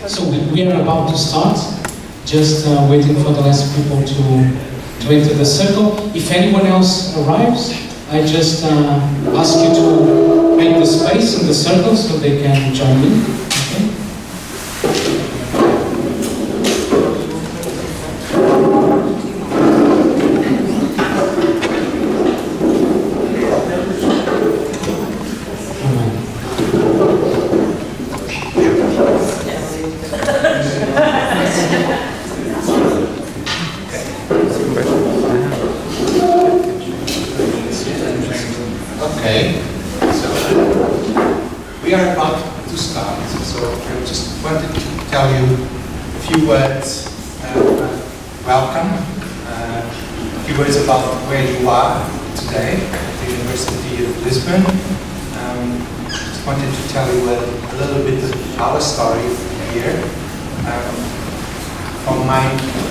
So we are about to start, just waiting for the last people to enter the circle. If anyone else arrives, I just ask you to make the space in the circle so they can join in. Okay? Lisbon. Just wanted to tell you a little bit of our story here. From my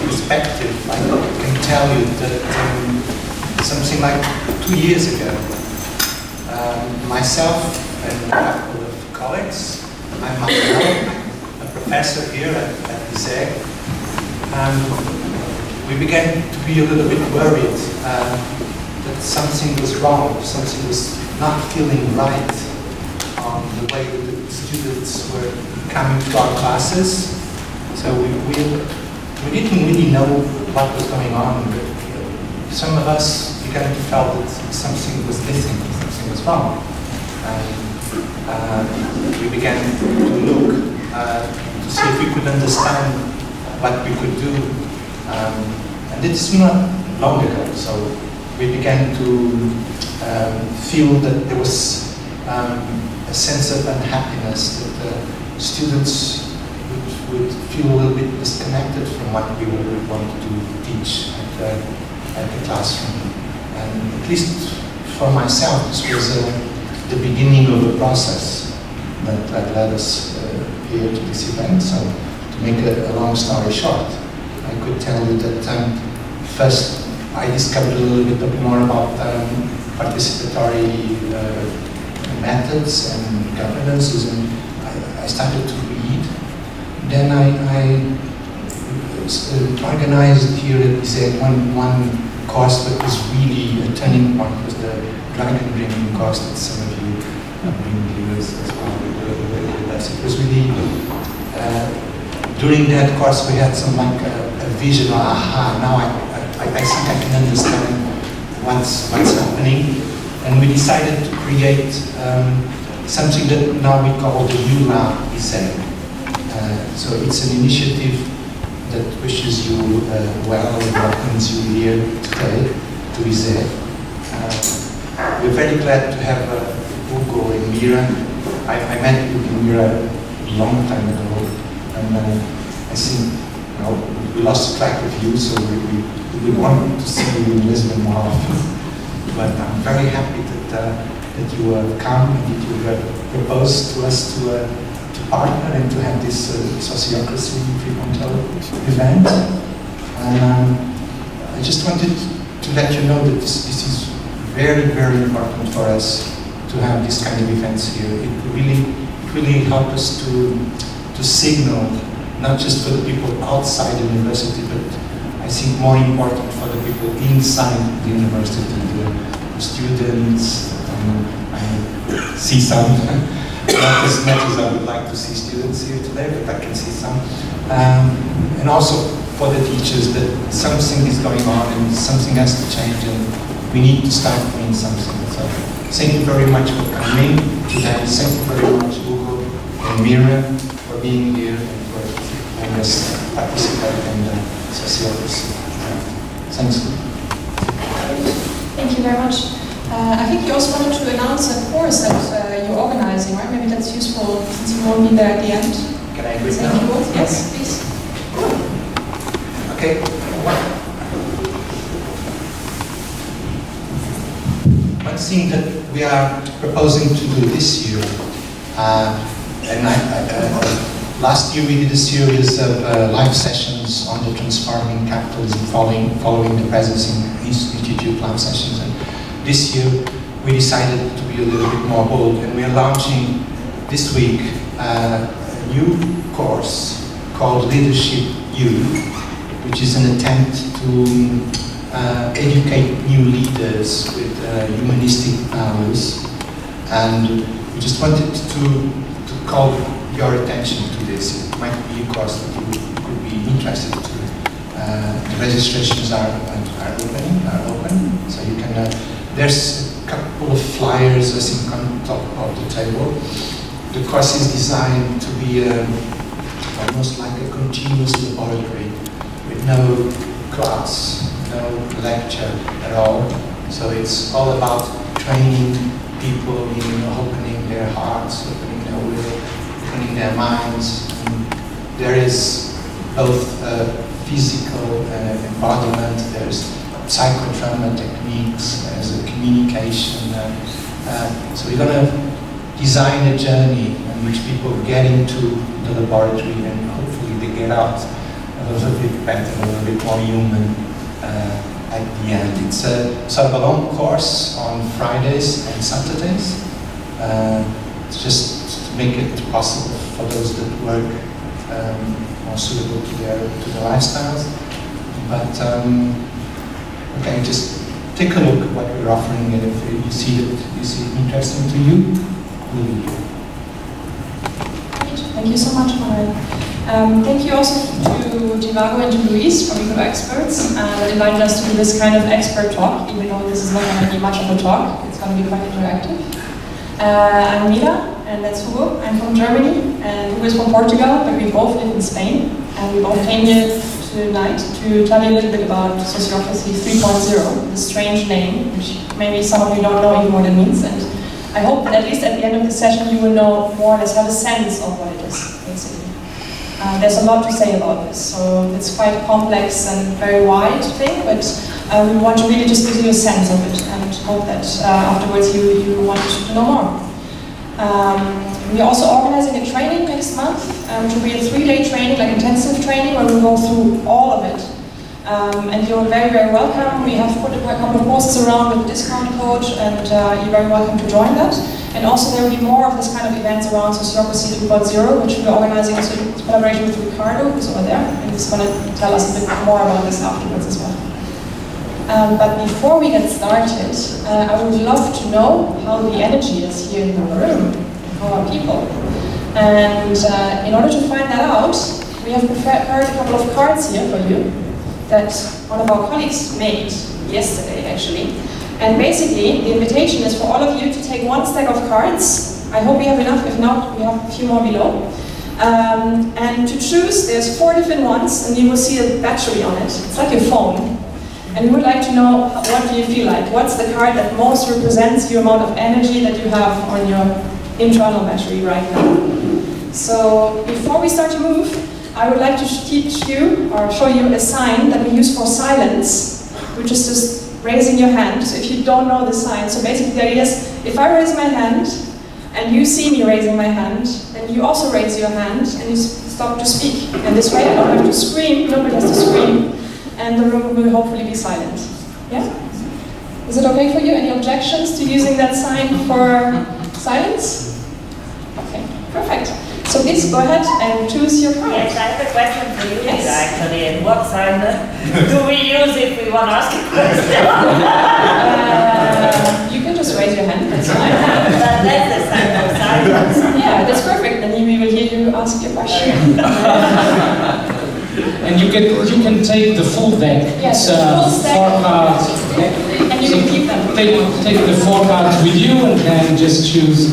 perspective, I can tell you that something like 2 years ago, myself and a couple of colleagues, I'm a professor here at BBVA, we began to be a little bit worried that something was wrong, something was not feeling right on the way that the students were coming to our classes. So we didn't really know what was going on, but some of us began to feel that something was missing, something was wrong. And we began to look to see if we could understand what we could do. And it's not long ago, so we began to feel that there was a sense of unhappiness, that the students would feel a little bit disconnected from what we would want to teach at the classroom. And at least for myself, this was the beginning of a process that led us here to this event. So to make a long story short, I could tell you that first I discovered a little bit more about participatory methods and governances, and I started to read. Then I organized here at BBVA one course that was really a turning point. It was the Dragon Dreaming course that some of you have been here as well with us. It was really, during that course we had some like a vision, aha, now I think I can understand what's happening. And we decided to create something that now we call the NER Group. So it's an initiative that wishes you well and welcomes you here today to BBVA. We're very glad to have Hugo and Mira. I met Hugo and Mira a long time ago, and I think we lost track of you, so we want to see you in Lisbon more often. But I'm very happy that you have come and that you have proposed to us to partner and to have this Sociocracy 3.0 event. And I just wanted to let you know that this is very, very important for us to have this kind of events here. It really helps us to signal, not just for the people outside the university, but I think more important for the people inside the university, the students. I see some. Not as much as I would like to see students here today, but I can see some. And also for the teachers, that something is going on and something has to change and we need to start doing something. So thank you very much for coming today. Thank you very much, Hugo and Mira, for being here and for letting us participate in the Sociocracy. Thanks. Thank you very much. I think you also wanted to announce a course that you're organizing, right? Maybe that's useful since you won't be there at the end. Can I read now? Yes, please. Okay. One thing that we are proposing to do this year, and last year we did a series of live sessions on the transforming capitalism following the presence in Institute live sessions. And this year, we decided to be a little bit more bold, and we are launching this week new course called Leadership U, which is an attempt to educate new leaders with humanistic values. And we just wanted to call your attention to this. It might be a course that you could be interested to. The registrations are open, so you can. There's a couple of flyers, I think, on top of the table. The course is designed to be almost like a continuous laboratory with no class, no lecture at all. So it's all about training people in opening their hearts, opening their will, opening their minds. And there is both physical embodiment, there's psychodrama techniques, there's a communication. So we're going to design a journey in which people get into the laboratory and hopefully they get out a little bit better, a little bit more human at the end. It's a sort of a long course on Fridays and Saturdays. It's just to make it possible for those that work more suitable to their lifestyles. But okay, just take a look at what we're offering, and if you see it interesting to you, we'll be here. Thank you so much, Manuel. Thank you also to Divago and to Luis from Eco Experts that invited us to do this kind of expert talk, even though this is not going to be much of a talk. It's going to be quite interactive. I'm Mila, and that's Hugo. I'm from Germany, and Hugo is from Portugal, but we both live in Spain, and we both came here tonight to tell you a little bit about Sociocracy 3.0, the strange name, which maybe some of you don't know even what it means, and I hope that at least at the end of the session you will know more or less, have a sense of what it is, basically. There's a lot to say about this, so it's quite a complex and very wide thing, but we want to really just give you a sense of it and hope that afterwards you want to know more. We're also organizing a training next month, which will be a 3-day training, like intensive training, where we'll go through all of it. And you're very, very welcome. We have put a couple of posters around with a discount code, and you're very welcome to join that. And also there will be more of this kind of events around Sociocracy 3.0, which we're organizing in collaboration with Ricardo, who's over there, and he's going to tell us a bit more about this afterwards as well. But before we get started, I would love to know how the energy is here in the room, how are people. And in order to find that out, we have prepared a couple of cards here for you that one of our colleagues made yesterday, actually. And basically, the invitation is for all of you to take one stack of cards. I hope we have enough. If not, we have a few more below. And to choose, there's 4 different ones, and you will see a battery on it. It's like your phone. And we would like to know, what do you feel like? What's the card that most represents the amount of energy that you have on your internal battery right now? So before we start to move, I would like to teach you, or show you a sign that we use for silence, which is just raising your hand. So if you don't know the sign, so basically the idea is, if I raise my hand, and you see me raising my hand, then you also raise your hand, and you stop to speak. And this way I don't have to scream, nobody has to scream, and the room will hopefully be silent. Yeah? Is it okay for you? Any objections to using that sign for silence? Okay, perfect. So please go ahead and choose your card. Yes, I have a question for you, Yes. actually. And what sign do we use if we want to ask a question? You can just raise your hand, that's fine. That's the sign of silence. Yeah, that's perfect. Then we will hear you ask your question. And you can take the full deck. Yes, It's full stack. 4 cards. And you can keep them. Take the 4 cards with you and then just choose.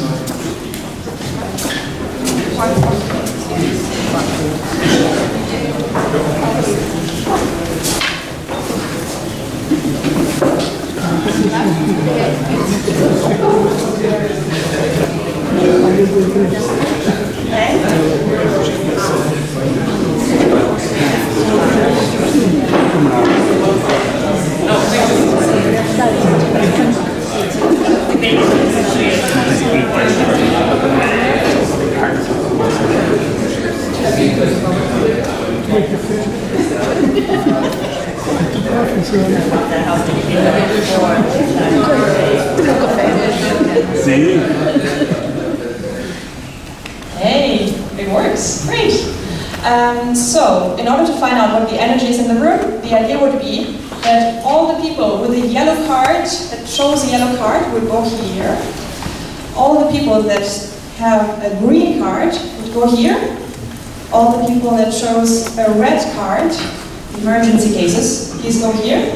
Hey, Everything works. Great. So, in order to find out what the energy is in the room, the idea would be that all the people with a yellow card, that shows a yellow card, would go here. All the people that have a green card would go here. All the people that shows a red card, emergency cases, please go here.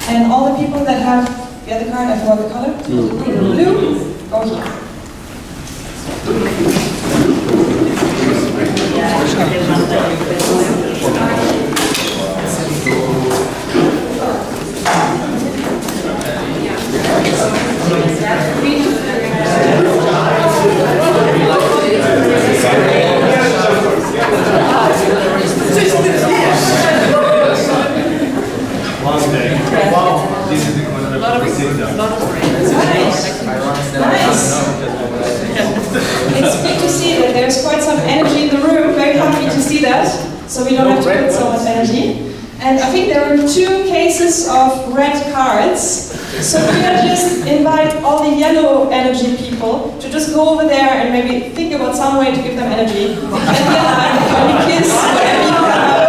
And all the people that have the other card, I forgot the color, blue, go here. Long day. Wow. This is the one that It's good to see that there's quite some energy in the room. Very happy to see that. So we don't have to put so much energy. And I think there are 2 cases of red cards. So we can just invite all the yellow energy people to just go over there and maybe think about some way to give them energy. And then kiss whatever you have.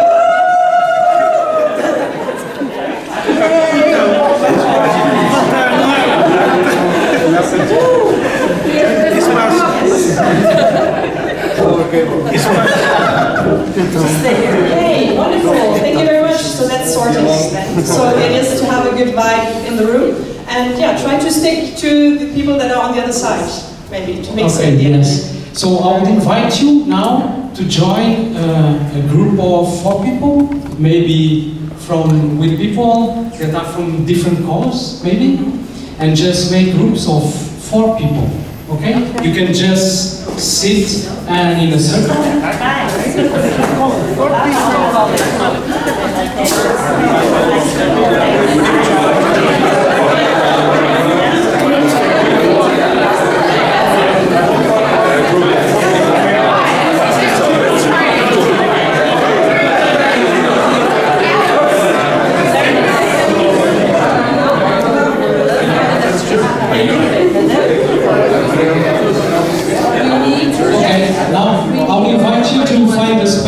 Hey, wonderful. Thank you very much. So that's sorted then. So it is to have a good vibe in the room. And yeah, try to stick to the people that are on the other side, maybe, to mix it. Yes. So I would invite you now to join a group of 4 people, maybe with people that are from different colors, maybe, and just make groups of 4 people. Okay? You can just sit in a circle.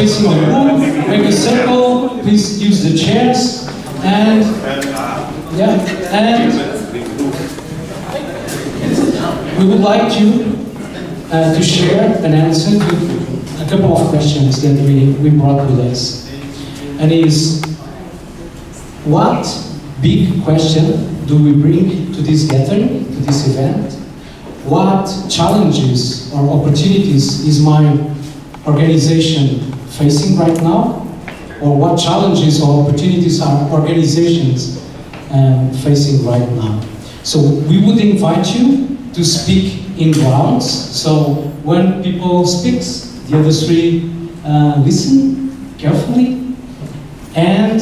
In the room, make a circle, please use the chairs, and we would like you to share an answer to a couple of questions that we brought with us. And is, what big question do we bring to this gathering, to this event? What challenges or opportunities is my organization facing right now, or what challenges or opportunities are organizations facing right now? So we would invite you to speak in rounds. So when people speak, the other 3 listen carefully, and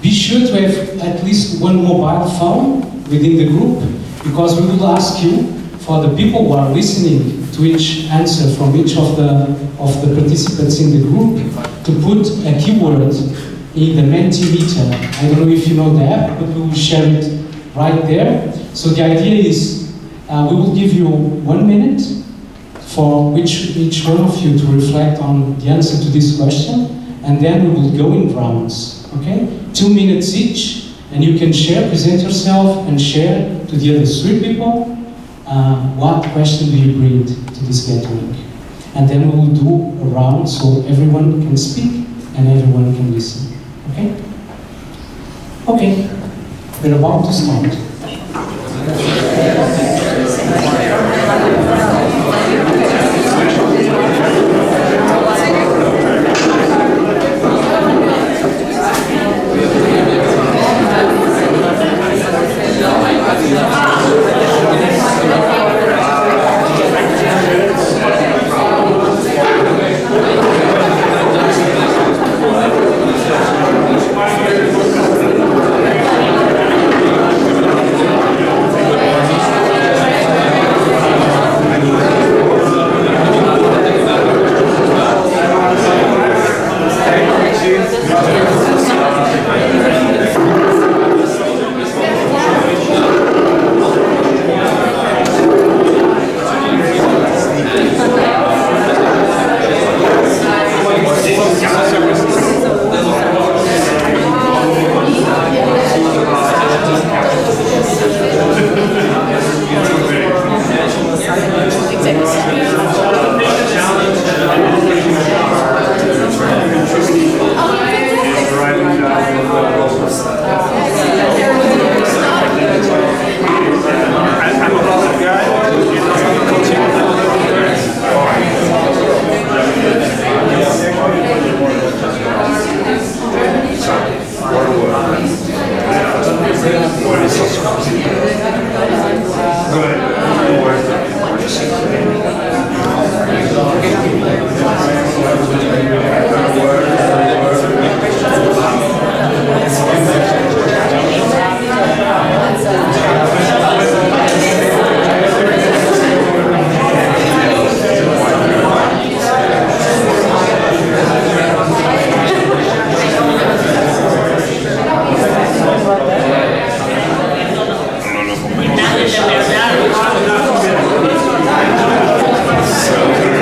be sure to have at least 1 mobile phone within the group, because we will ask you, for the people who are listening to each answer from each of the participants in the group, to put a keyword in the Mentimeter. I don't know if you know the app, but we will share it right there. So the idea is, we will give you 1 minute for each one of you to reflect on the answer to this question, and then we will go in rounds, okay? 2 minutes each, and you can share, present yourself, and share to the other 3 people what question do you bring to this gathering. And then we will do a round so everyone can speak and everyone can listen, okay? Okay, we're about to start.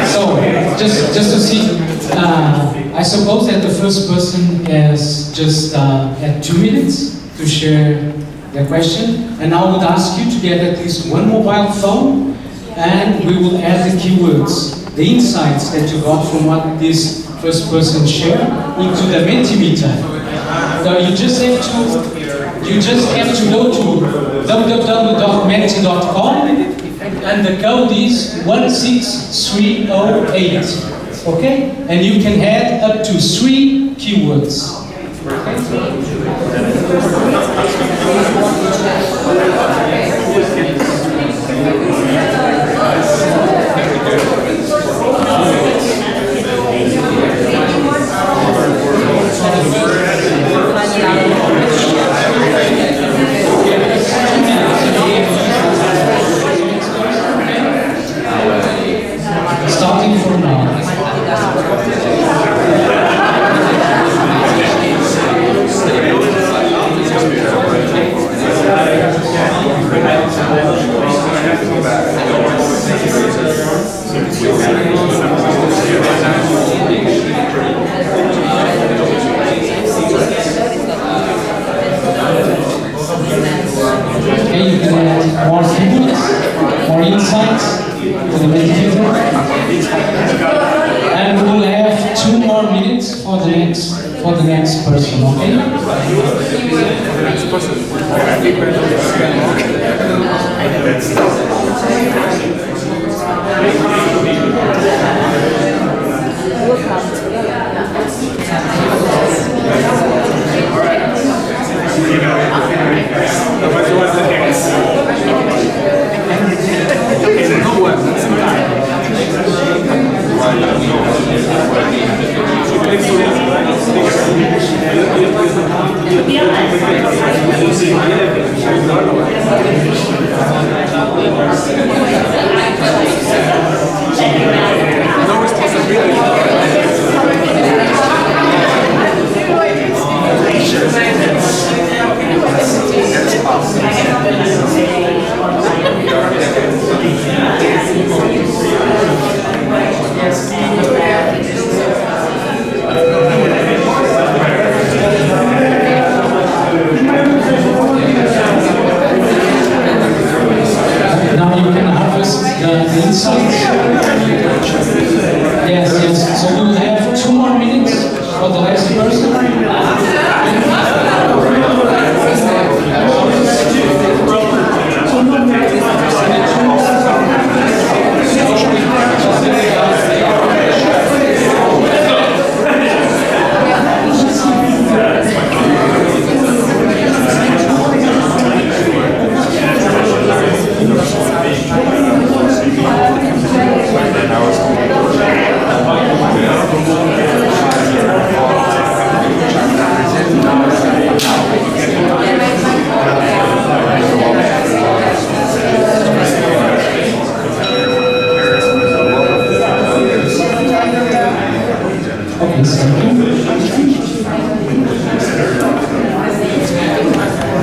So, just to see, I suppose that the first person has just had 2 minutes to share their question, and I would ask you to get at least one mobile phone, and we will add the keywords, the insights that you got from what this first person shared into the Mentimeter. So you just have to go to www.menti.com, and the code is 16308. Okay? And you can add up to 3 keywords. Starting from now. Okay, you can add more keywords, more insights to the Mentimeter. And we will have 2 more minutes for the next person, okay? Yes. So we'll have 2 more minutes for the last person.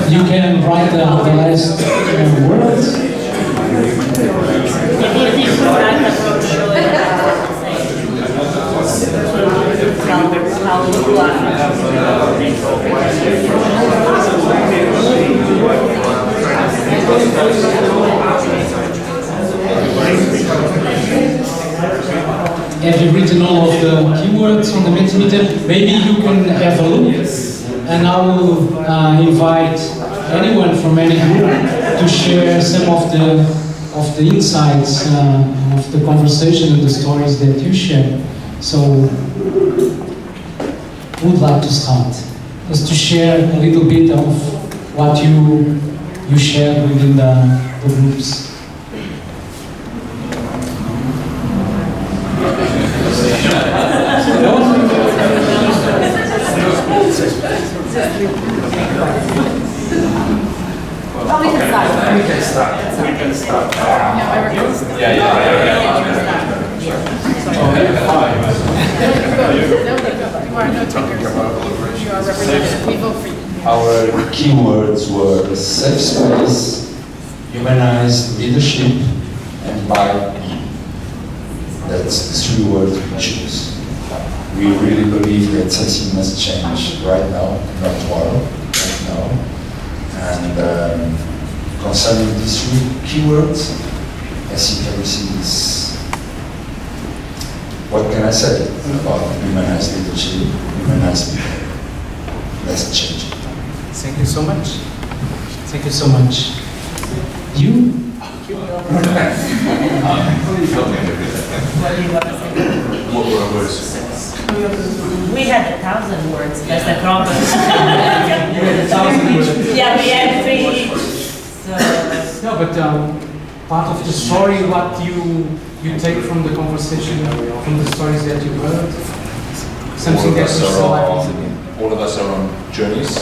You can write the last words. Have you written all of the keywords on the Mentimeter? Maybe you can have a look, and I will invite anyone from any group to share some of the insights of the conversation and the stories that you share. So, who would like to start? Just to share a little bit of what you shared within the groups. We can start. Our keywords were safe space, humanize leadership, and buy. That's the three words we choose. We really believe that something must change right now, not tomorrow, right now. And concerning these three keywords, I think everything is, what can I say about humanized leadership, humanized people? Let's change it. Thank you so much. Thank you so much. You? What were our words? We had 1,000 words, that's the problem. words. Yeah, we had 3 each. So. No, but part of the story, what you take from the conversation, from the stories that you heard, something that you saw. All of us are on journeys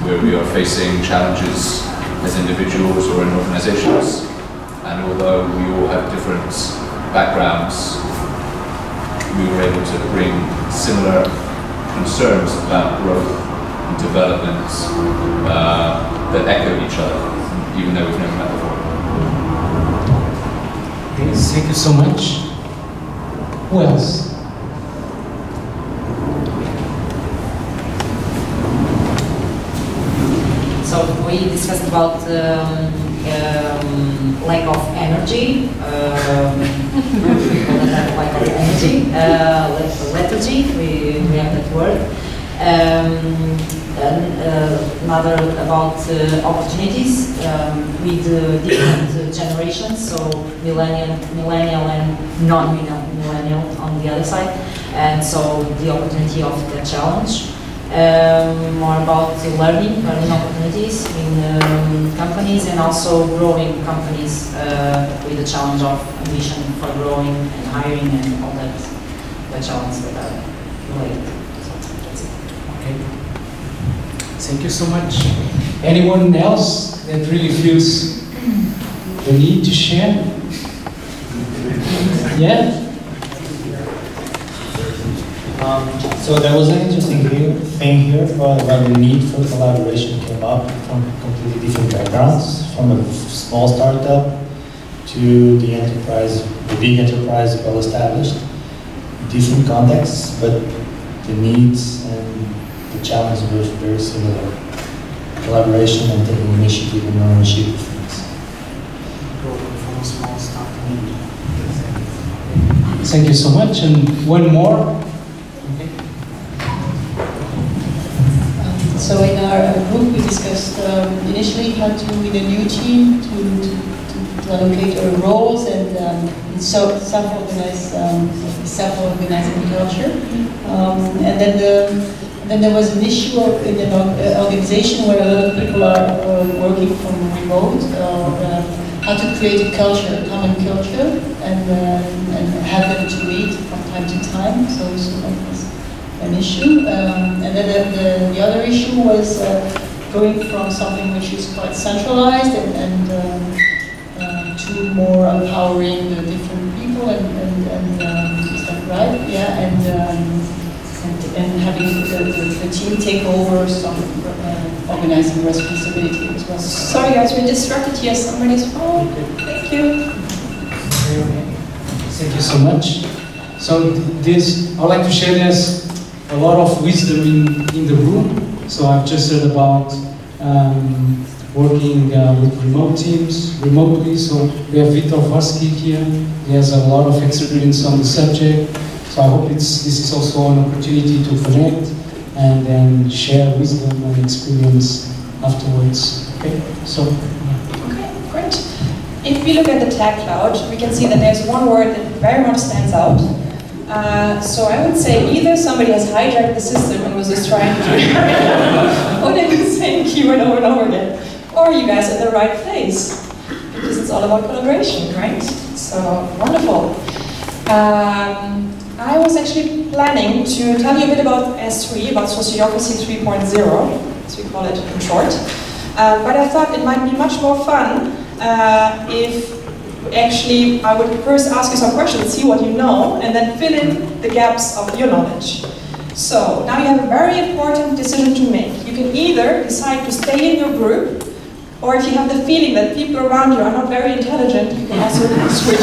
where we are facing challenges as individuals or in organizations, and although we all have different backgrounds, we were able to bring similar concerns about growth and development that echo each other, even though we've never met before. Thank you so much. Who else? So we discussed about lack of energy, lack of energy, lethargy, we have that word. Another about opportunities with different generations, so millennial and non-millennial on the other side, and so the opportunity of the challenge. More about learning opportunities in companies, and also growing companies with the challenge of ambition for growing and hiring and all that, the challenges that are related. Okay. Thank you so much. Anyone else that really feels the need to share? Yeah? So there was an interesting thing here when the need for collaboration came up from completely different backgrounds, from a small startup to the enterprise, the big enterprise, well established, different contexts, but the needs and the challenges were very similar. Collaboration and taking initiative and ownership of things. From a small startup. Thank you so much. And one more. So in our group we discussed initially how to, in a new team, to allocate our roles and self-organizing culture. And then there was an issue in an organization where a lot of people are working from remote, how to create a culture, a common culture, and have them to meet from time to time. So that was an issue. And then the other issue was going from something which is quite centralized and to more empowering the different people and is that right? Yeah, and having the team take over some organizing responsibility as well. Sorry guys, we're distracted here. Somebody's phone. Thank you. Thank you so much. So this, I'd like to share this. A lot of wisdom in the room. So I've just heard about working with remote teams, remotely. So we have Victor Varsky here. He has a lot of experience on the subject. So I hope this is also an opportunity to connect and then share wisdom and experience afterwards. Okay, so. Yeah. Okay, great. If we look at the tag cloud, we can see that there's one word that very much stands out. So I would say either somebody has hijacked the system and was just trying to put in the same keyword over and over again, or you guys are at the right place, because it's all about collaboration, right? So, wonderful. I was actually planning to tell you a bit about S3, about Sociocracy 3.0, as we call it in short, but I thought it might be much more fun if actually, I would first ask you some questions, see what you know, and then fill in the gaps of your knowledge. So, now you have a very important decision to make. You can either decide to stay in your group, Or if you have the feeling that people around you are not very intelligent, you can also switch.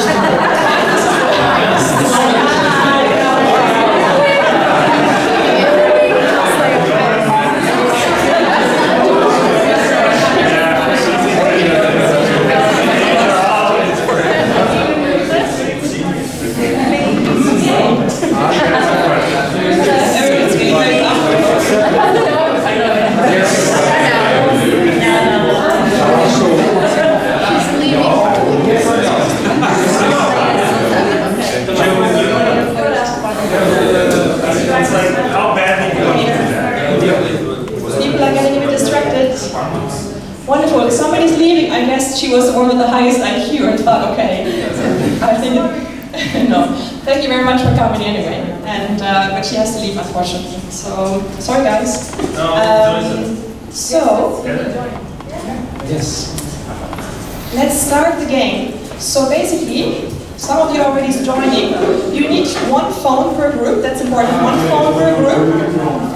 Wonderful. Somebody's leaving. I guess she was the one with the highest IQ and thought, okay. I think, no. Thank you very much for coming anyway. And but she has to leave, unfortunately. So sorry, guys. So yes, let's start the game. So basically, some of you are already joining. You need one phone per group. That's important. One phone per group,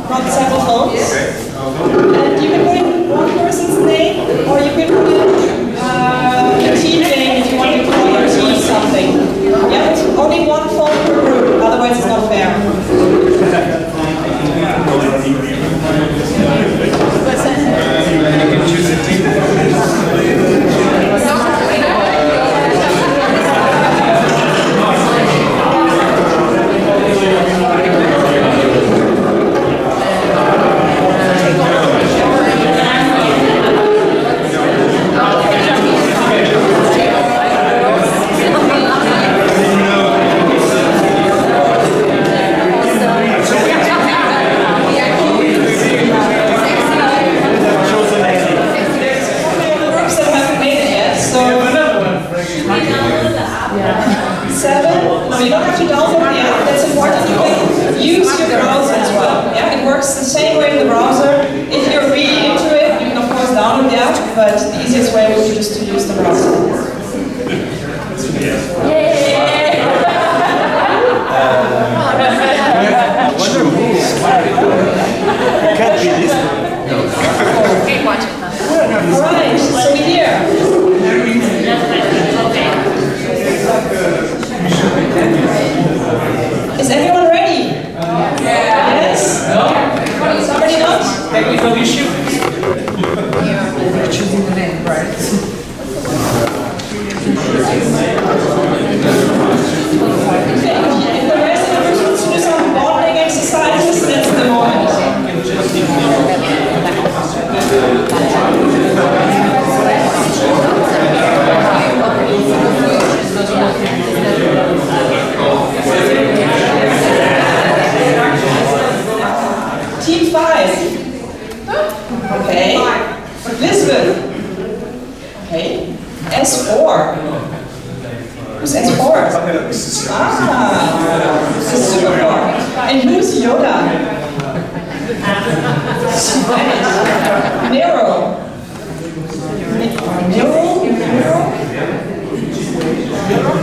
not several phones. And you can put in one person's name, or you can put in a team name if you want to call your team something. Yeah, only one phone per group, otherwise it's not fair. You can choose a team. But the easiest way would be just to use the browser. Can't be this. Alright, so we're here. Is everyone ready? Yes? No? Somebody not? Technical issue? Choosing the name, right? If the rest of us wants to do some bonding exercises, that's the moment. Team 5. Okay. Lisbon. Okay. S4. Who's S4? This is super cool. And who's Yoda? Nero.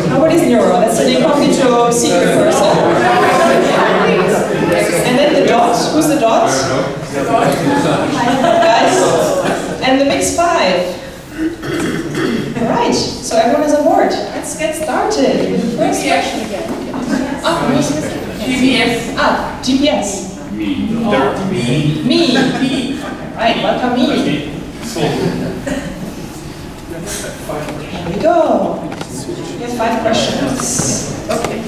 Nobody's Nero. That's an incognito secret person. And then the dot. Who's the dot? Guys. And the mix 5. Alright, so everyone is on board. Let's get started with the first question again. GPS. GPS. Me. Right, welcome me. Here we go. We have 5 questions. Okay.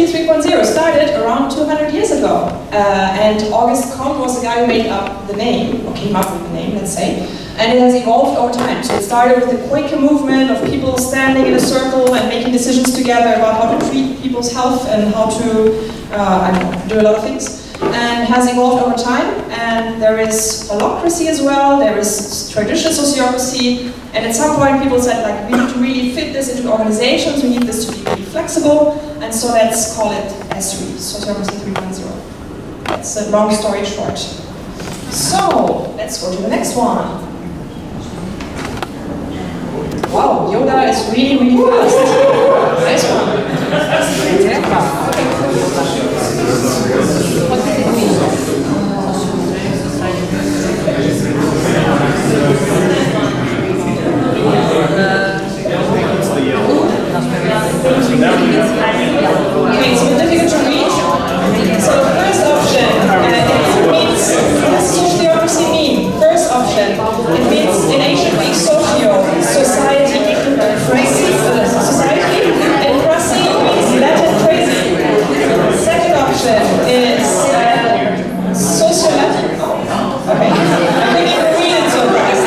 Sociocracy 3.0 started around 200 years ago. And Auguste Comte was the guy who made up the name, or came up with the name, let's say. And it has evolved over time. So it started with the Quaker movement of people standing in a circle and making decisions together about how to treat people's health and how to, I don't know, do a lot of things. And has evolved over time. And there is holacracy as well, there is traditional sociocracy. And at some point people said, like, we need to really fit this into organizations, we need this to be really flexible. And so let's call it S3, Sociocracy 3.0. That's a long story short. So, let's go to the next one. Wow, Yoda is really, really fast. Nice one. What did it mean? Okay, so difficult to read. So the first option, it means, what does sociocracy mean? First option, it means in ancient Greek socio, society, crazy, society, and crazy means Latin crazy. Second option is socio-Latin. Okay, I couldn't even read it so fast.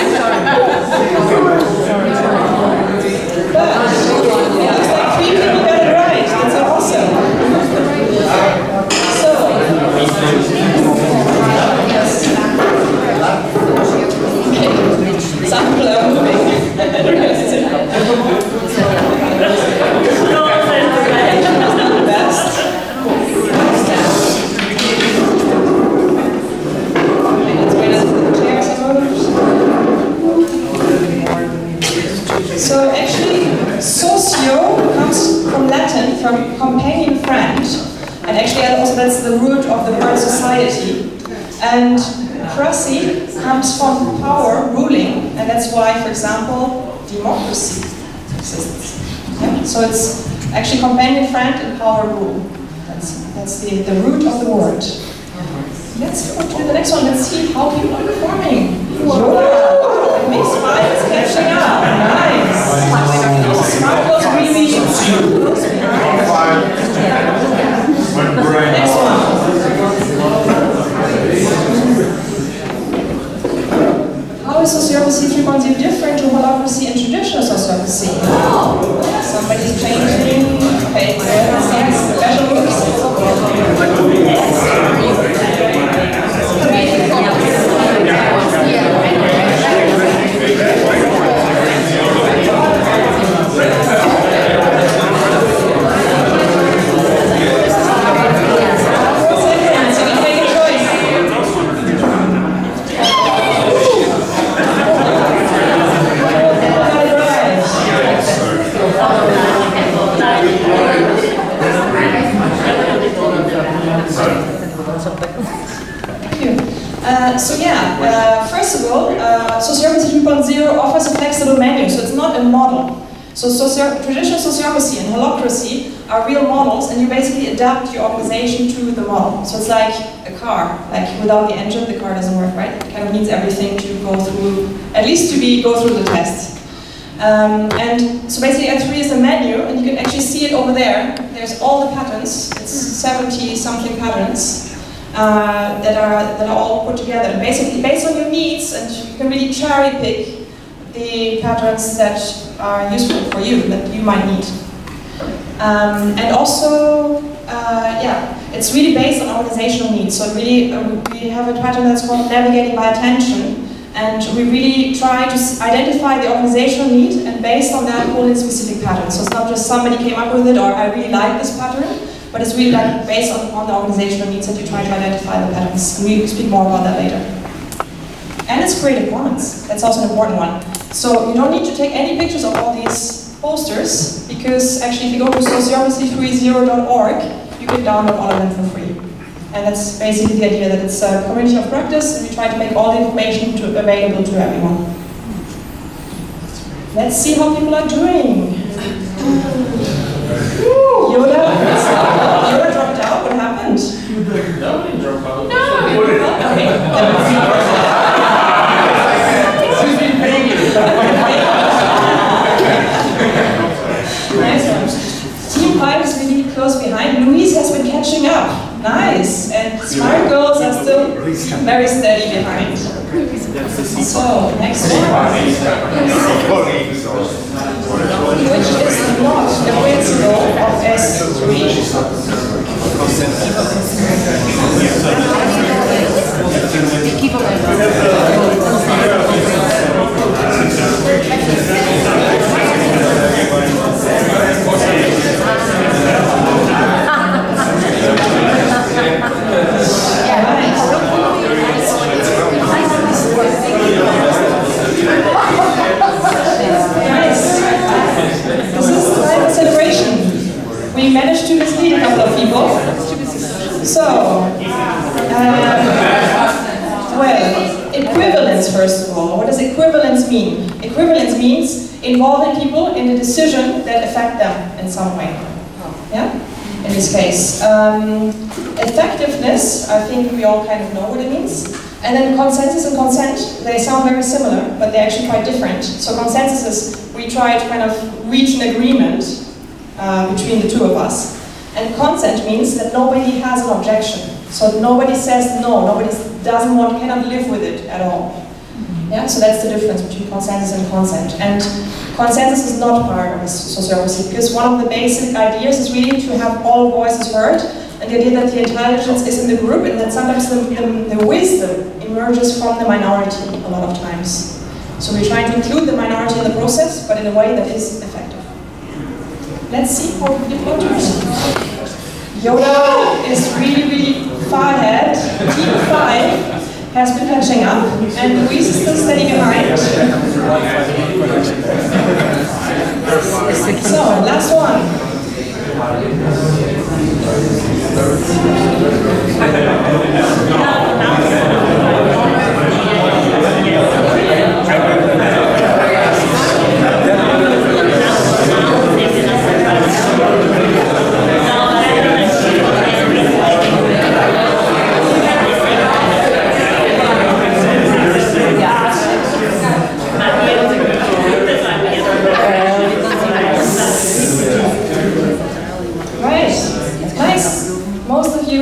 But it looks like 3 people got it right. That's awesome. So, okay, some people are moving. Best. So actually, socio comes from Latin, from companion friend, and actually also that's the root of the word society. And cracy comes from power, ruling, and that's why, for example, democracy exists. Yeah? So it's actually companion friend and power rule. That's the root of the word. Let's go to the next one. Let's see how people are performing. Yoda! Mix 5 is catching up. Nice. Smart was really next one. How is Sociocracy 3.0 different to holacracy and traditional sociocracy? Somebody's changing. Okay, special moves. First of all, Sociocracy 3.0 offers a flexible menu, so it's not a model. So traditional sociocracy and holacracy are real models, and you basically adapt your organization to the model. So it's like a car, like without the engine, the car doesn't work, right? It kind of needs everything to go through, at least to go through the tests. And so basically S3 is a menu, and you can actually see it over there. There's all the patterns, it's 70 something patterns. That are all put together, and basically based on your needs, and you can really cherry pick the patterns that are useful for you, that you might need. And also, yeah, it's really based on organizational needs. So really, we have a pattern that's called navigating by attention, and we really try to identify the organizational need, and based on that, pull in specific patterns. So it's not just somebody came up with it, or I really like this pattern. But it's really like based on the organizational needs that you try to identify the patterns. And we'll speak more about that later. And it's creative commons. That's also an important one. So you don't need to take any pictures of all these posters, because actually if you go to sociocracy3.0.org, you can download all of them for free. And that's basically the idea, that it's a community of practice, and we try to make all the information available to everyone. Let's see how people are doing. Yoda dropped out. What happened? No, he dropped out. No. Okay. She's been paying you. Nice one. Team 5 is really close behind. Louise has been catching up. Nice. And smart girls are still very steady behind. So, next one. Which is not the principle of S3. We managed to mislead a couple of people. So, well, equivalence first of all. What does equivalence mean? Equivalence means involving people in a decision that affect them in some way. Yeah? In this case. Effectiveness, I think we all kind of know what it means. And then consensus and consent, they sound very similar, but they're actually quite different. So consensus is we try to kind of reach an agreement between the two of us. And consent means that nobody has an objection. So nobody says no, nobody doesn't want, cannot live with it at all. Yeah, so that's the difference between consensus and consent. And consensus is not part of sociocracy, because one of the basic ideas is really to have all voices heard, and the idea that the intelligence is in the group, and that sometimes the wisdom emerges from the minority a lot of times. So we're trying to include the minority in the process, but in a way that is effective. Let's see how people are doing. Yoda is really far ahead. Team 5 has been catching up, and Louise is still steady behind. So, last one.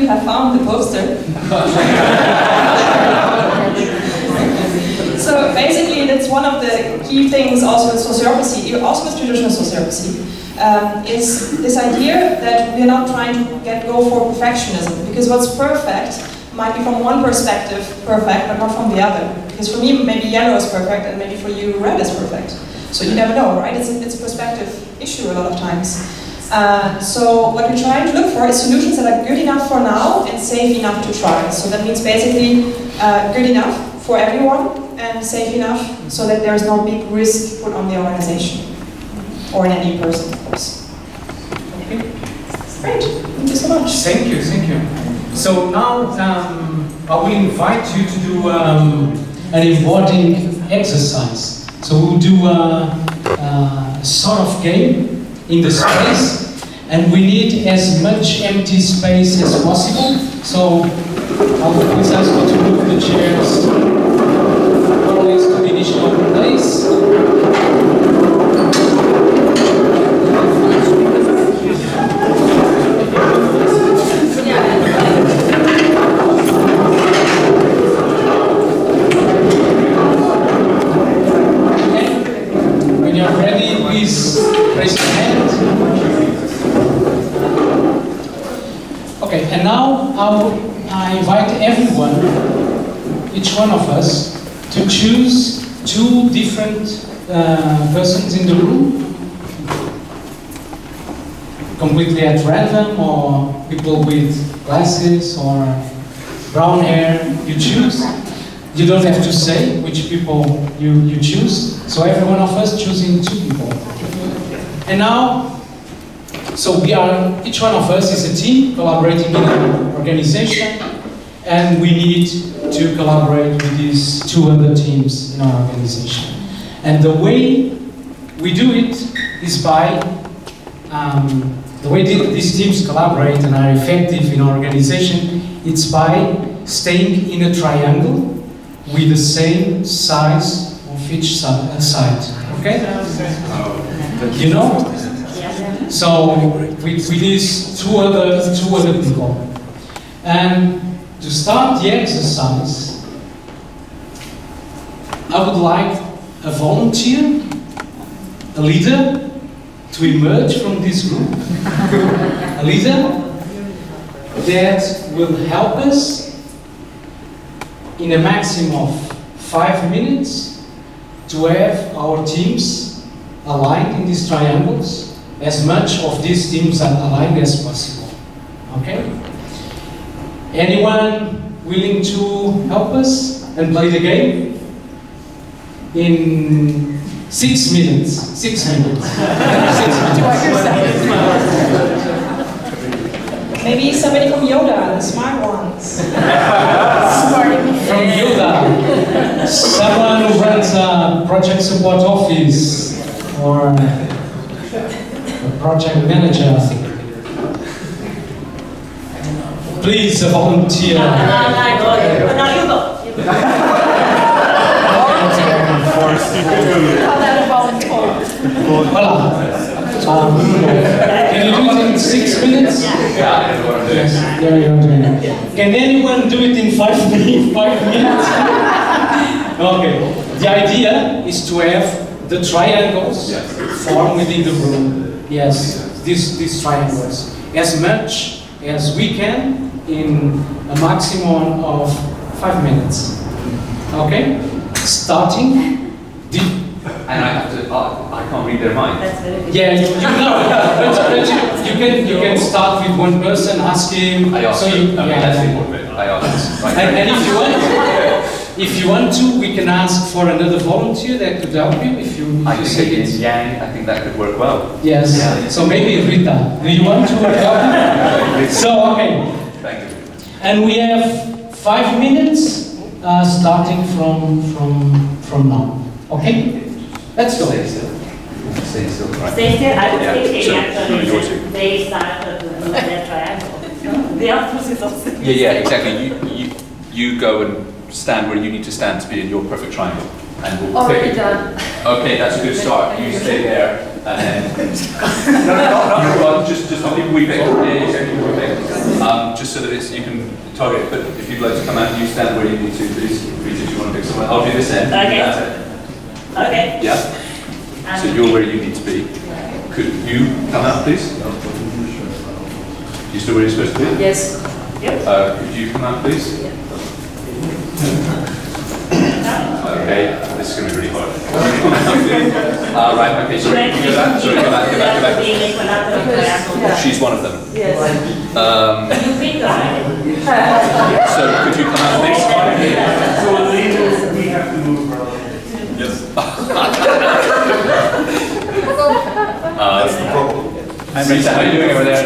Have found the poster. So basically that's one of the key things also in sociocracy, also with traditional sociocracy, is this idea that we're not trying to go for perfectionism, because what's perfect might be from one perspective perfect, but not from the other. Because for me, maybe yellow is perfect, and maybe for you, red is perfect. So you never know, right? It's a perspective issue a lot of times. So what we're trying to look for is solutions that are good enough for now and safe enough to try. So that means basically good enough for everyone and safe enough so that there's no big risk put on the organization or on any person, of course. Okay. Great, thank you so much. Thank you, thank you. So now I will invite you to do an embodied exercise. So we'll do a sort of game in the space, and we need as much empty space as possible. So I will please ask you to move the chairs always to the initial place. When you're ready, please raise your hand. Okay, and now I invite everyone, each one of us, to choose 2 different persons in the room, completely at random, or people with glasses or brown hair. You choose. You don't have to say which people you choose. So every one of us choosing 2 people. And now, so each one of us is a team collaborating in an organization, and we need to collaborate with these 2 other teams in our organization. And the way we do it is by, the way these teams collaborate and are effective in our organization, it's by staying in a triangle with the same size of each side, okay? You know? So with these two other people. And to start the exercise, I would like a volunteer, a leader, to emerge from this group. A leader that will help us in a maximum of 5 minutes to have our teams aligned in these triangles, as much of these teams are aligned as possible. Okay? Anyone willing to help us and play the game? In 6 minutes. 6 minutes. Maybe somebody from Yoda, the smart ones. From Yoda. Someone who runs a project support office or a project manager. Please, a volunteer. No, you go. Voila. Can you do it in 6 minutes? Yeah, Yes, there you go. Can anyone do it in 5 minutes? Okay. The idea is to have the triangles form within the room. Yes, these triangles. As much as we can in a maximum of 5 minutes. Okay? Starting. And I have to, I can't read their mind. That's very good. Yeah, you know, but you can start with one person, ask him. I asked so him. yeah, That's the important bit. I asked. and if you want to, we can ask for another volunteer that could help you. If you think in Yang, I think that could work well. Yes. Yeah. So maybe Rita, do you want to help me? So okay. Thank you. And we have 5 minutes starting from now. Okay. Let's go. Stay still. Stay still. Right. Stay still. I would Yeah. say So, actually yours too. they started with their triangle. The opposite of the Yeah, exactly. You go and stand where you need to stand to be in your perfect triangle. And we'll already pick. done. Okay, that's a good start. You stay there and then. No, just we pick. Just so that you can target. But if you'd like to come out, you stand where you need to, please. Please, if you want to pick someone, I'll do this end. Okay. That's it. Okay. Yeah. So you're where you need to be. Could you come out, please? You still where you're supposed to be? Yes. Yep. Could you come out, please? Okay, this is going to be really hard. Right, okay, sorry, can you go back? Sorry, go back. She's one of them. Yes. You pick the right. So could you come out, please? So we have to move around. Yes. That's the problem. Rita, how are you doing over there?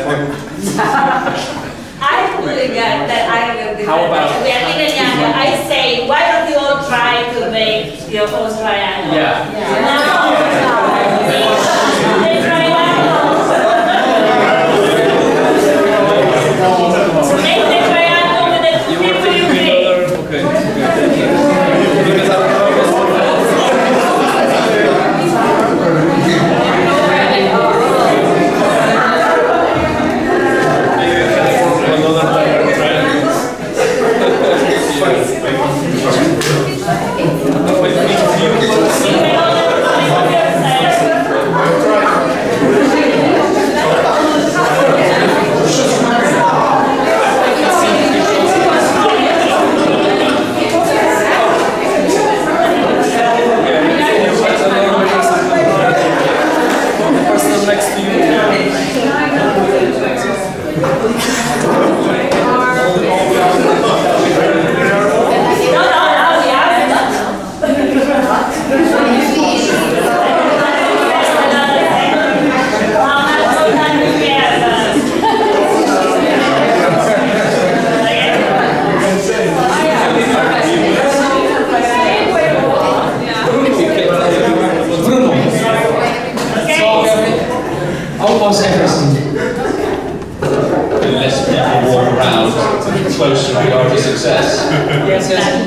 I'm doing that. I will be. How about- We are in a younger. I say, why don't you all try to make your own triangle? Yeah. Make the triangle with the people you create. Okay.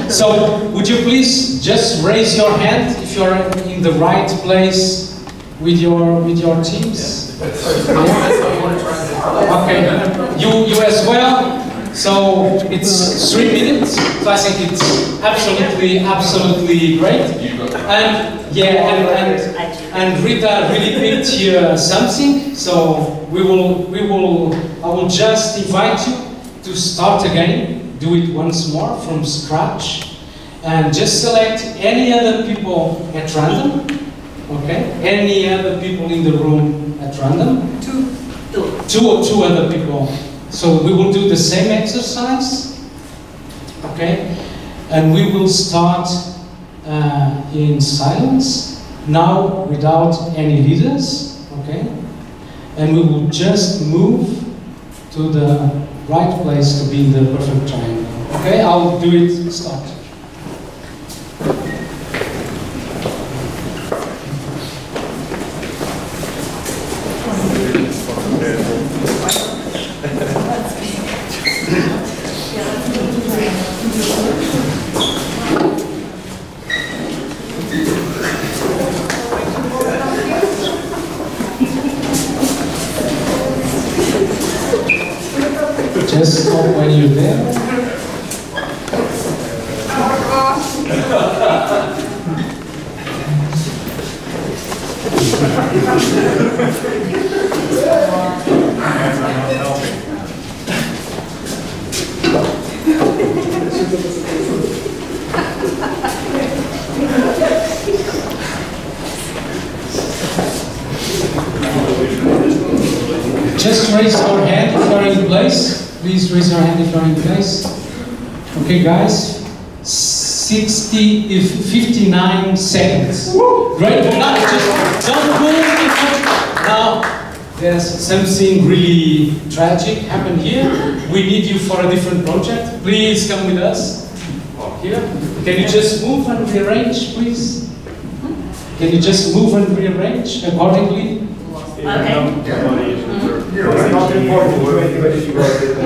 So, would you please just raise your hand if you're in the right place with your teams? Okay, you as well. So it's 3 minutes. So I think it's absolutely great. And yeah, and Rita really picked here something. So I will just invite you to start again. Do it once more from scratch, and just select any other people at random. Okay, any other people in the room at random? Two other people. So we will do the same exercise. Okay, and we will start in silence now, without any leaders. Okay, and we will just move to the right place to be in the perfect triangle. Okay, I'll do it. Start. Just stop when you're there. Just raise your hand if you're in place. Please raise your hand if you're in place. Okay, guys. 59 seconds. Great. Now, just don't move. Now, there's something really tragic happened here. We need you for a different project. Please come with us. Here. Can you just move and rearrange, please? Can you just move and rearrange accordingly? Okay. It's not important to anybody if you guys did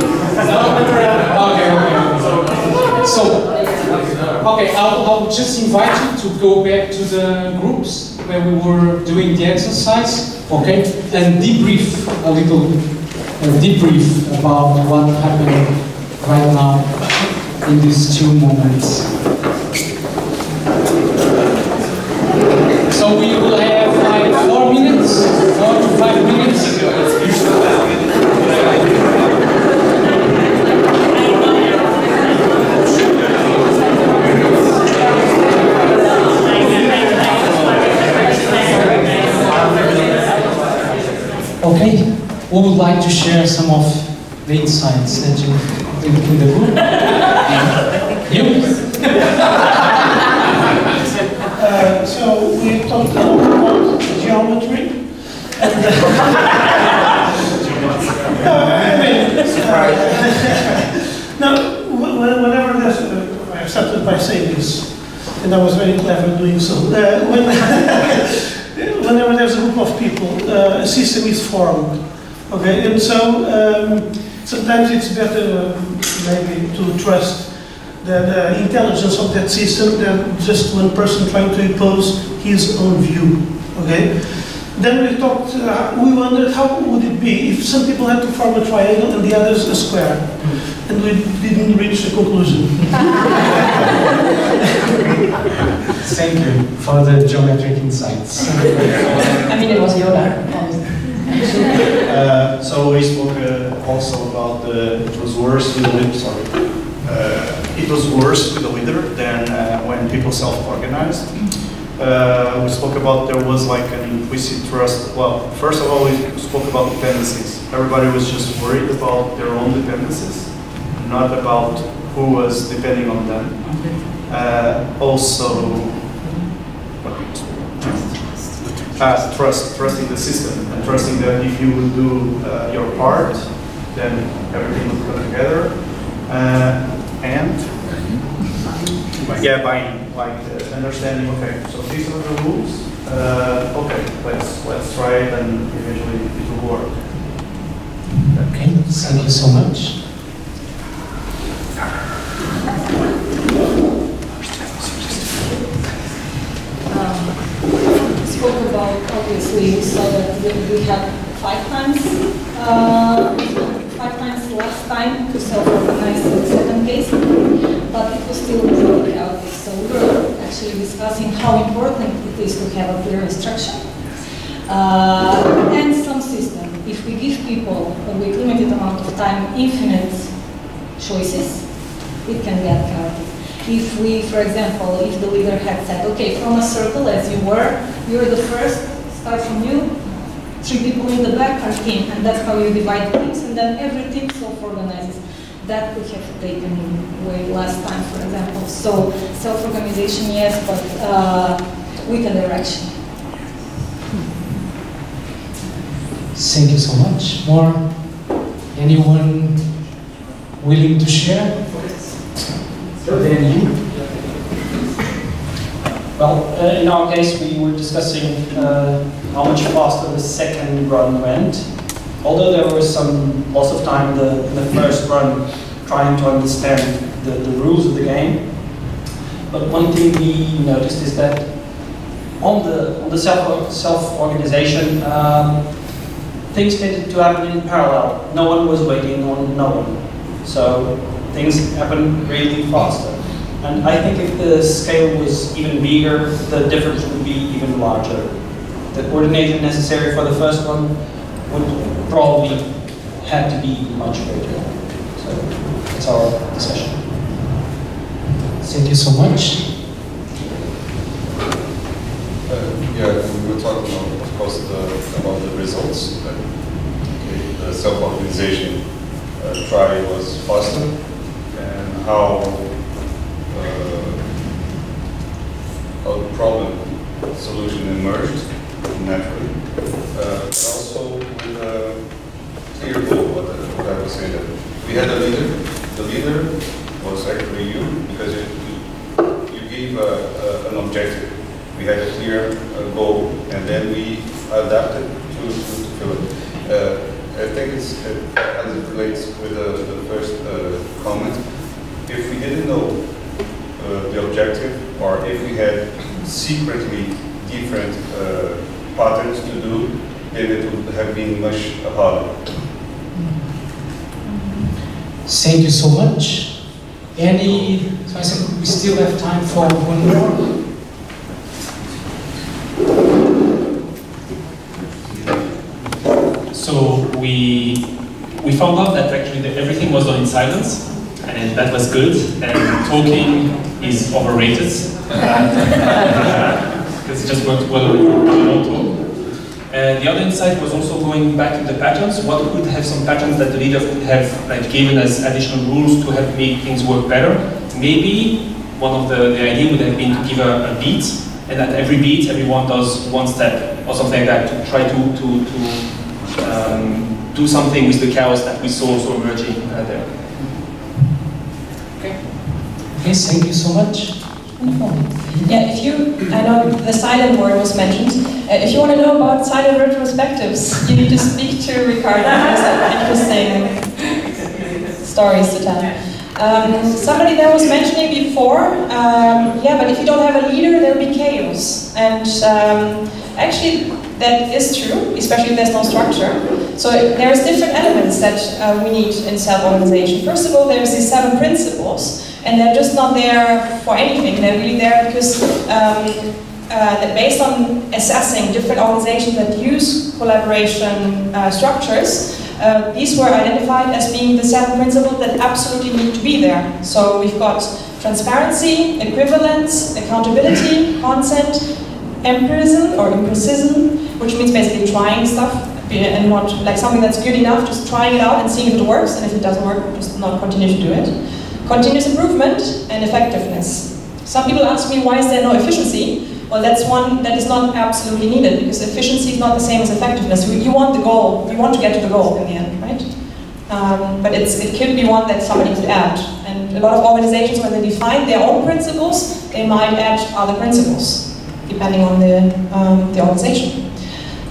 Okay, I'll just invite you to go back to the groups where we were doing the exercise, okay, and debrief a little, debrief about what happened right now in these 2 moments. So we will have like 4 minutes, 4 to 5 minutes. Okay, who would like to share some of the insights that you in the room? You? So we talked about geometry. Now, whenever there's, I started by saying this, and I was very clever doing so. Whenever there's a group of people, a system is formed. Okay, and so sometimes it's better maybe to trust the intelligence of that system than just one person trying to impose his own view. Okay. Then we talked. We wondered how would it be if some people had to form a triangle and the others a square, and we didn't reach a conclusion. Thank you for the geometric insights. I mean, it was Yoda. So we spoke also about it was worse with the leader. Sorry, it was worse with the leader than when people self-organized. We spoke about there was like an implicit trust. Well, first of all, we spoke about dependencies. Everybody was just worried about their own dependencies, not about who was depending on them. Trusting the system and trusting that if you would do your part, then everything would come together. By understanding. Okay, so these are the rules. Okay, let's try it, and eventually it will work. Okay, thank you so much. Spoke about, obviously, so that we had 5 times less time to self-organize in the second case, but it was still really chaotic. So we were actually discussing how important it is to have a clear instruction and some system. If we give people with limited amount of time infinite choices, it can get chaotic. If we, for example, if the leader had said, okay, from a circle as you were, you're the first, start from you, 3 people in the back are team, and that's how you divide teams, and then every team self-organizes. That would have taken way less time, for example. So self-organization, yes, but with a direction. Thank you so much. More? Anyone willing to share? Then you. Well, in our case, we were discussing how much faster the second run went. Although there was some loss of time in the first run trying to understand the rules of the game. But one thing we noticed is that on the self-organization, things tended to happen in parallel. No one was waiting on no one. So things happen really faster. And I think if the scale was even bigger, the difference would be even larger. The coordination necessary for the first one would probably have to be much greater. So that's our discussion. Thank you so much. Yeah, we were talking of course about the results. Okay, the self-organization try was faster, and how the problem solution emerged naturally, but also with a clear goal. What I would say that we had a leader. The leader was actually you, because you gave an objective. We had a clear goal, and then we adapted to fill it. I think as it relates with the first comment, if we didn't know the objective, or if we had secretly different patterns to do, then it would have been much harder. Thank you so much. So I think we still have time for one more. So we found out that actually everything was done in silence, and that was good. And talking is overrated because it just worked well with no talk. And the other insight was also going back to the patterns. What could have some patterns that the leader could have given as additional rules to help make things work better? Maybe one of the idea would have been to give a beat, and at every beat everyone does one step or something like that to try to do something with the chaos that we saw emerging there. Okay, thank you so much. Yeah, I know the silent word was mentioned. If you want to know about silent retrospectives, you need to speak to Ricardo. Interesting stories to tell. Somebody there was mentioning before, yeah, but if you don't have a leader, there'll be chaos. And actually, that is true, especially if there's no structure. So there's different elements that we need in self-organization. First of all, there's these 7 principles, and they're just not there for anything. They're really there because that based on assessing different organizations that use collaboration structures, these were identified as being the 7 principles that absolutely need to be there. So we've got transparency, equivalence, accountability, consent, empiricism, which means basically trying stuff and not like something that's good enough, just trying it out and seeing if it works, and if it doesn't work, just not continue to do it. Continuous improvement and effectiveness. Some people ask me, why is there no efficiency? Well, that's one that is not absolutely needed, because efficiency is not the same as effectiveness. You want the goal, you want to get to the goal in the end, right? But it could be one that somebody could add. And a lot of organizations, when they define their own principles, they might add other principles, depending on the organization.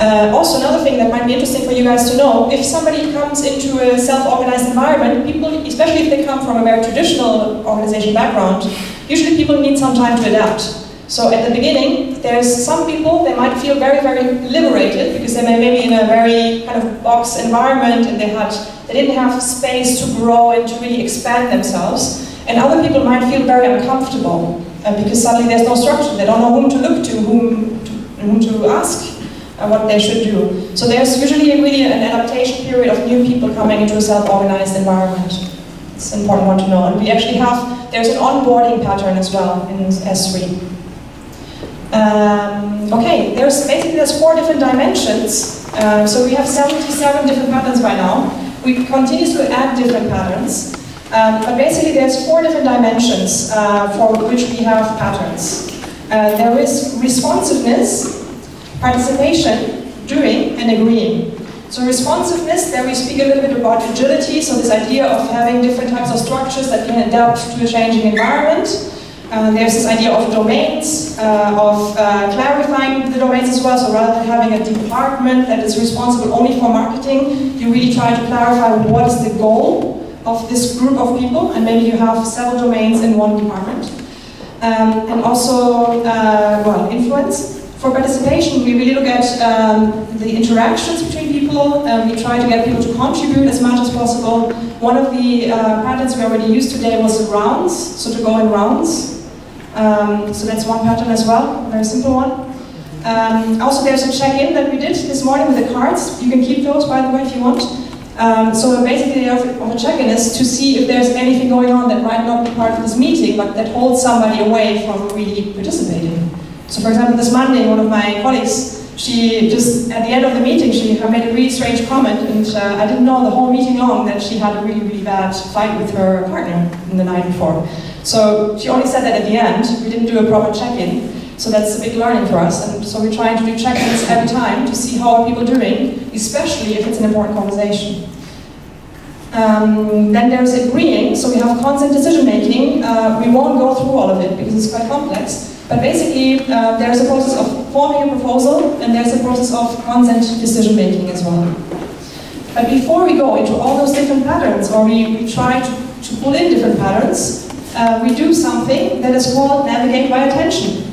Also, another thing that might be interesting for you guys to know, if somebody comes into a self-organized environment, people, especially if they come from a very traditional organization background, usually people need some time to adapt. So at the beginning, there's some people, they might feel very, very liberated because they may maybe in a very kind of box environment and they didn't have space to grow and to really expand themselves. And other people might feel very uncomfortable because suddenly there's no structure. They don't know whom to look to, whom to ask what they should do. So there's usually really an adaptation period of new people coming into a self-organized environment. It's an important one to know. And we actually there's an onboarding pattern as well in S3. Okay, there's 4 different dimensions. So we have 77 different patterns by now. We continue to add different patterns. But basically there's 4 different dimensions for which we have patterns. There is responsiveness, participation, doing, and agreeing. So responsiveness, there we speak a little bit about agility, so this idea of having different types of structures that can adapt to a changing environment. There's this idea of domains, of clarifying the domains as well, so rather than having a department that is responsible only for marketing, you really try to clarify what is the goal of this group of people, and maybe you have several domains in one department. And also, well, influence. For participation, we really look at the interactions between people. We try to get people to contribute as much as possible. One of the patterns we already used today was the rounds, so to go in rounds. So that's one pattern as well, a very simple one. Also, there's a check-in that we did this morning with the cards. You can keep those, by the way, if you want. So basically, the idea of a check-in is to see if there's anything going on that might not be part of this meeting, but that holds somebody away from really participating. So for example, this Monday, one of my colleagues, she just, at the end of the meeting, she made a really strange comment, and I didn't know the whole meeting long that she had a really, really bad fight with her partner in the night before. So she only said that at the end. We didn't do a proper check-in. So that's a big learning for us, and so we're trying to do check-ins every time to see how are people doing, especially if it's an important conversation. Then there's agreeing, so we have consent decision-making. We won't go through all of it because it's quite complex. But basically, there's a process of forming a proposal, and there's a process of consent decision-making as well. But before we go into all those different patterns, or we try to pull in different patterns, we do something that is called navigate by attention.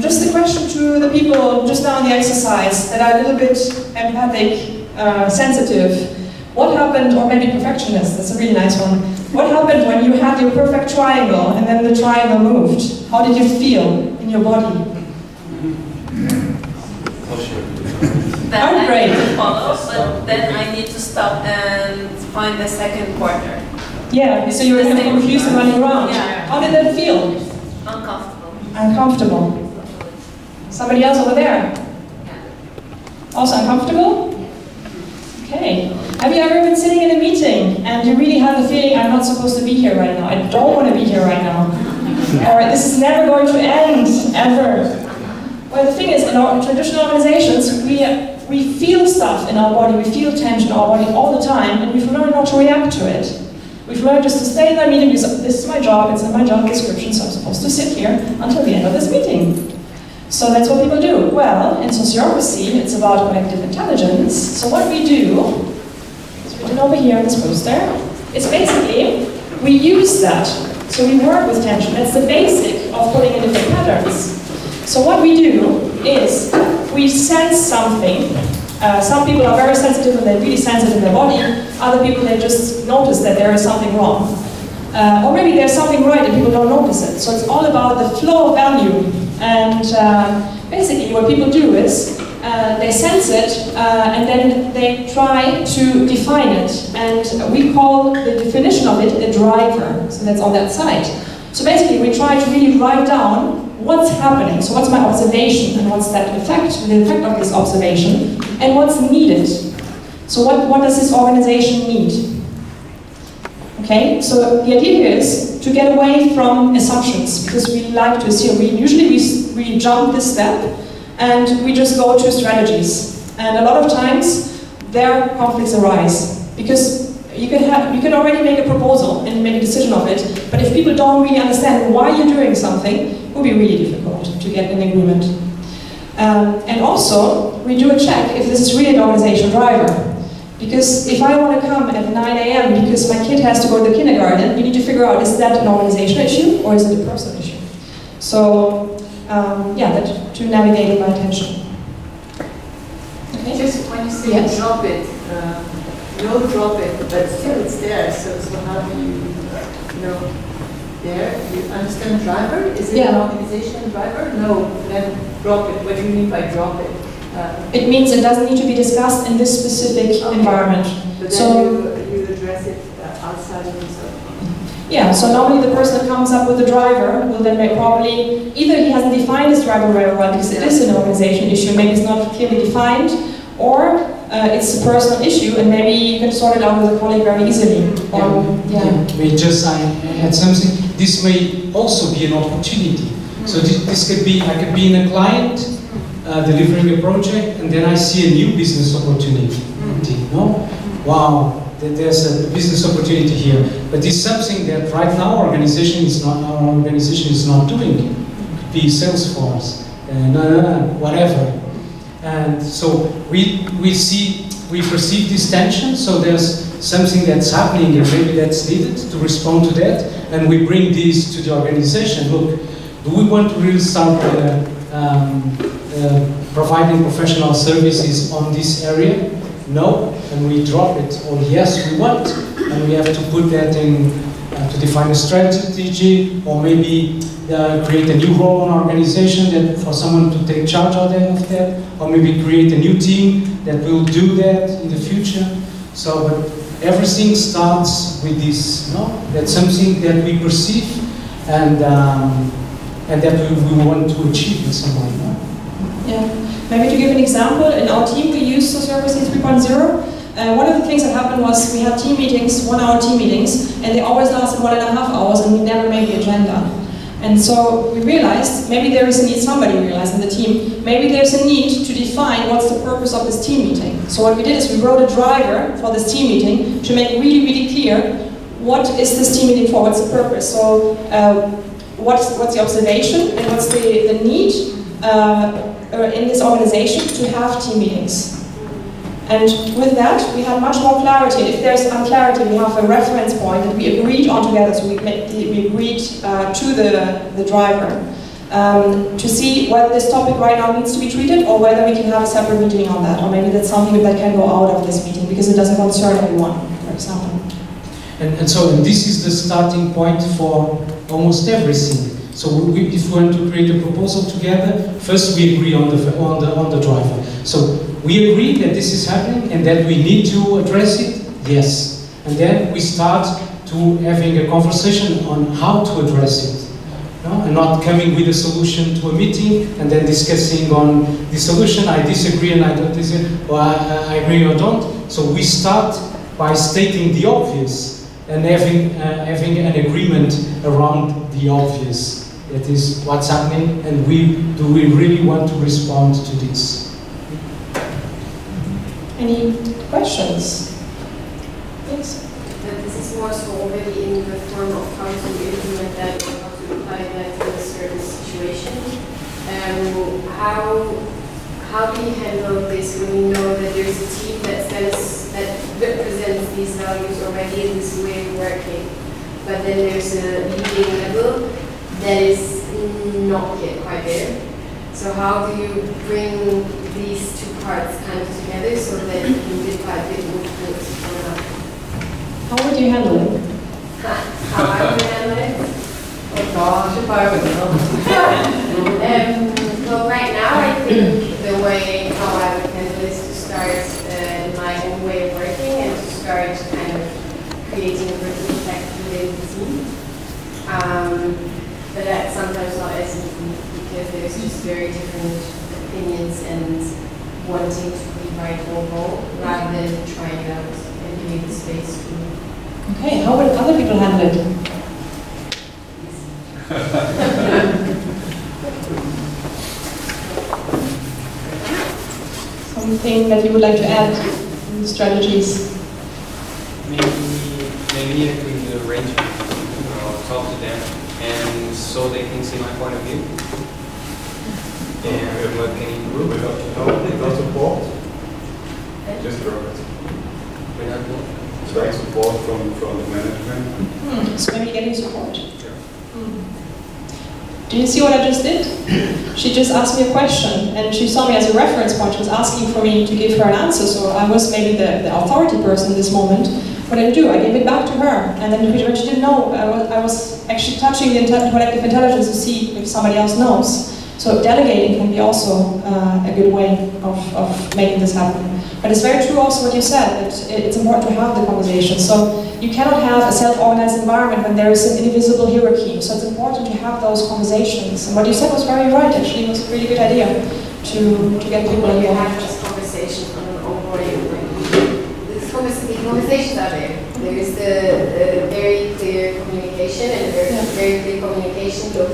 Just a question to the people just now in the exercise that are a little bit empathic, sensitive. What happened, or maybe perfectionist, that's a really nice one. What happened when you had your perfect triangle and then the triangle moved? How did you feel in your body? Then I'm great. I need to follow, but then I need to stop and find the second corner. Yeah, so you were kind of confused and running around. Yeah. How did that feel? Uncomfortable. Uncomfortable. Somebody else over there? Also uncomfortable? Okay. Have you ever been sitting in a meeting and you really have the feeling, I'm not supposed to be here right now, I don't want to be here right now, or this is never going to end, ever? Well, the thing is, in our traditional organizations, we feel stuff in our body, we feel tension in our body all the time, and we've learned not to react to it. We've learned just to stay in that meeting because this is my job, it's in my job description, so I'm supposed to sit here until the end of this meeting. So that's what people do. Well, in sociocracy, it's about collective intelligence. So what we do, it's written over here on this poster, it's basically, we use that. So we work with tension. That's the basic of putting in different patterns. So what we do is, we sense something. Some people are very sensitive and they really sense it in their body. Other people, they just notice that there is something wrong. Or maybe there's something right and people don't notice it. So it's all about the flow of value. And basically what people do is they sense it and then they try to define it. And we call the definition of it a driver. So that's on that side. So basically we try to really write down what's happening. So what's my observation and what's that effect, the effect of this observation, and what's needed. So what does this organization need? Okay, so the idea here is to get away from assumptions, because we like to assume. Usually we jump this step and we just go to strategies. And a lot of times there conflicts arise, because you can already make a proposal and make a decision of it, but if people don't really understand why you're doing something, it will be really difficult to get an agreement. And also, we do a check if this is really an organizational driver. Because if I want to come at 9 a.m. because my kid has to go to the kindergarten, you need to figure out, is that an organizational issue or is it a personal issue? So, yeah, that to navigate my attention. Okay. Just when you say yes. drop it, no drop it, but still it's there. So how do you know there? You understand driver? Is it an organization driver? No, then drop it. What do you mean by drop it? It means it doesn't need to be discussed in this specific environment. But then so you address it outside of yourself. Yeah, so normally the person that comes up with the driver will then probably, either he hasn't defined his driver very well because it is an organization issue, maybe it's not clearly defined, or it's a personal issue and maybe you can sort it out with a colleague very easily. May just add something. This may also be an opportunity. So this could be, I could be in a client delivering a project and then I see a new business opportunity. No? Wow. There's a business opportunity here, but it's something that right now our organization is not doing. It could be Salesforce, whatever. And so we perceive this tension. So there's something that's happening, and maybe that's needed to respond to that. And we bring this to the organization. Look, do we want to really start providing professional services on this area? No, and we drop it, or yes, we want, and we have to put that in, to define a strategy, or maybe create a new role in our organization that for someone to take charge of that, or maybe create a new team that will do that in the future. So, but everything starts with this, no? That's something that we perceive, and that we want to achieve in some way, no? Yeah. Maybe to give an example, in our team we use Sociocracy 3.0. One of the things that happened was we had team meetings, 1-hour team meetings, and they always lasted 1.5 hours and we never made the agenda. And so we realized, maybe there is a need, somebody realized in the team, maybe there's a need to define what's the purpose of this team meeting. So what we did is we wrote a driver for this team meeting to make really, really clear what is this team meeting for, what's the purpose. So what's the observation and what's the need in this organization to have team meetings. And with that, we had much more clarity. If there's unclarity, we have a reference point that we agreed on together. So we agreed to the driver to see whether this topic right now needs to be treated or whether we can have a separate meeting on that. Or maybe that's something that can go out of this meeting because it doesn't concern everyone, for example. And this is the starting point for almost everything. So if we want to create a proposal together, first we agree on the driver. So we agree that this is happening and that we need to address it, yes. And then we start to having a conversation on how to address it. No? And not coming with a solution to a meeting and then discussing on the solution, I disagree and I don't disagree, or I agree or don't. So we start by stating the obvious and having an agreement around the obvious. That is what's happening, and do we really want to respond to this? Any questions? Yes. This is more so already in the form of how to implement that or how to apply that in a certain situation. How do you handle this when you know that there's a team that represents these values already in this way of working, but then there's a leading level that is not yet quite there. So how do you bring these two parts kind of together so that you can divide it with How would you handle it? How I would handle it? Oh gosh, if I would know. Well, right now I think the way how I would handle is to start my own way of working and to start kind of creating a ripple effect within the team. But that's sometimes not as easy because there's just very different opinions and wanting to be right or wrong rather than trying it out and giving the space to. Okay, how would other people handle it? Something that you would like to add in the strategies? Maybe if we do arrangement, talk to them, and so they can see my point of view. And what can improve. Without support? Just progress. Without support from the management. So maybe getting support. Do you see what I just did? She just asked me a question, and she saw me as a reference point. She was asking for me to give her an answer, so I was maybe the authority person in this moment. What did I do? I gave it back to her, and then when she didn't know, I was actually touching the collective intelligence to see if somebody else knows. So delegating can be also a good way of making this happen. But it's very true also what you said, that it's important to have the conversation. So you cannot have a self-organized environment when there is an invisible hierarchy. So it's important to have those conversations. And what you said was very right, actually. It was a really good idea to get people involved. You have this conversation on an ongoing way. The conversations are there. There is the very clear communication, and very clear communication. Look,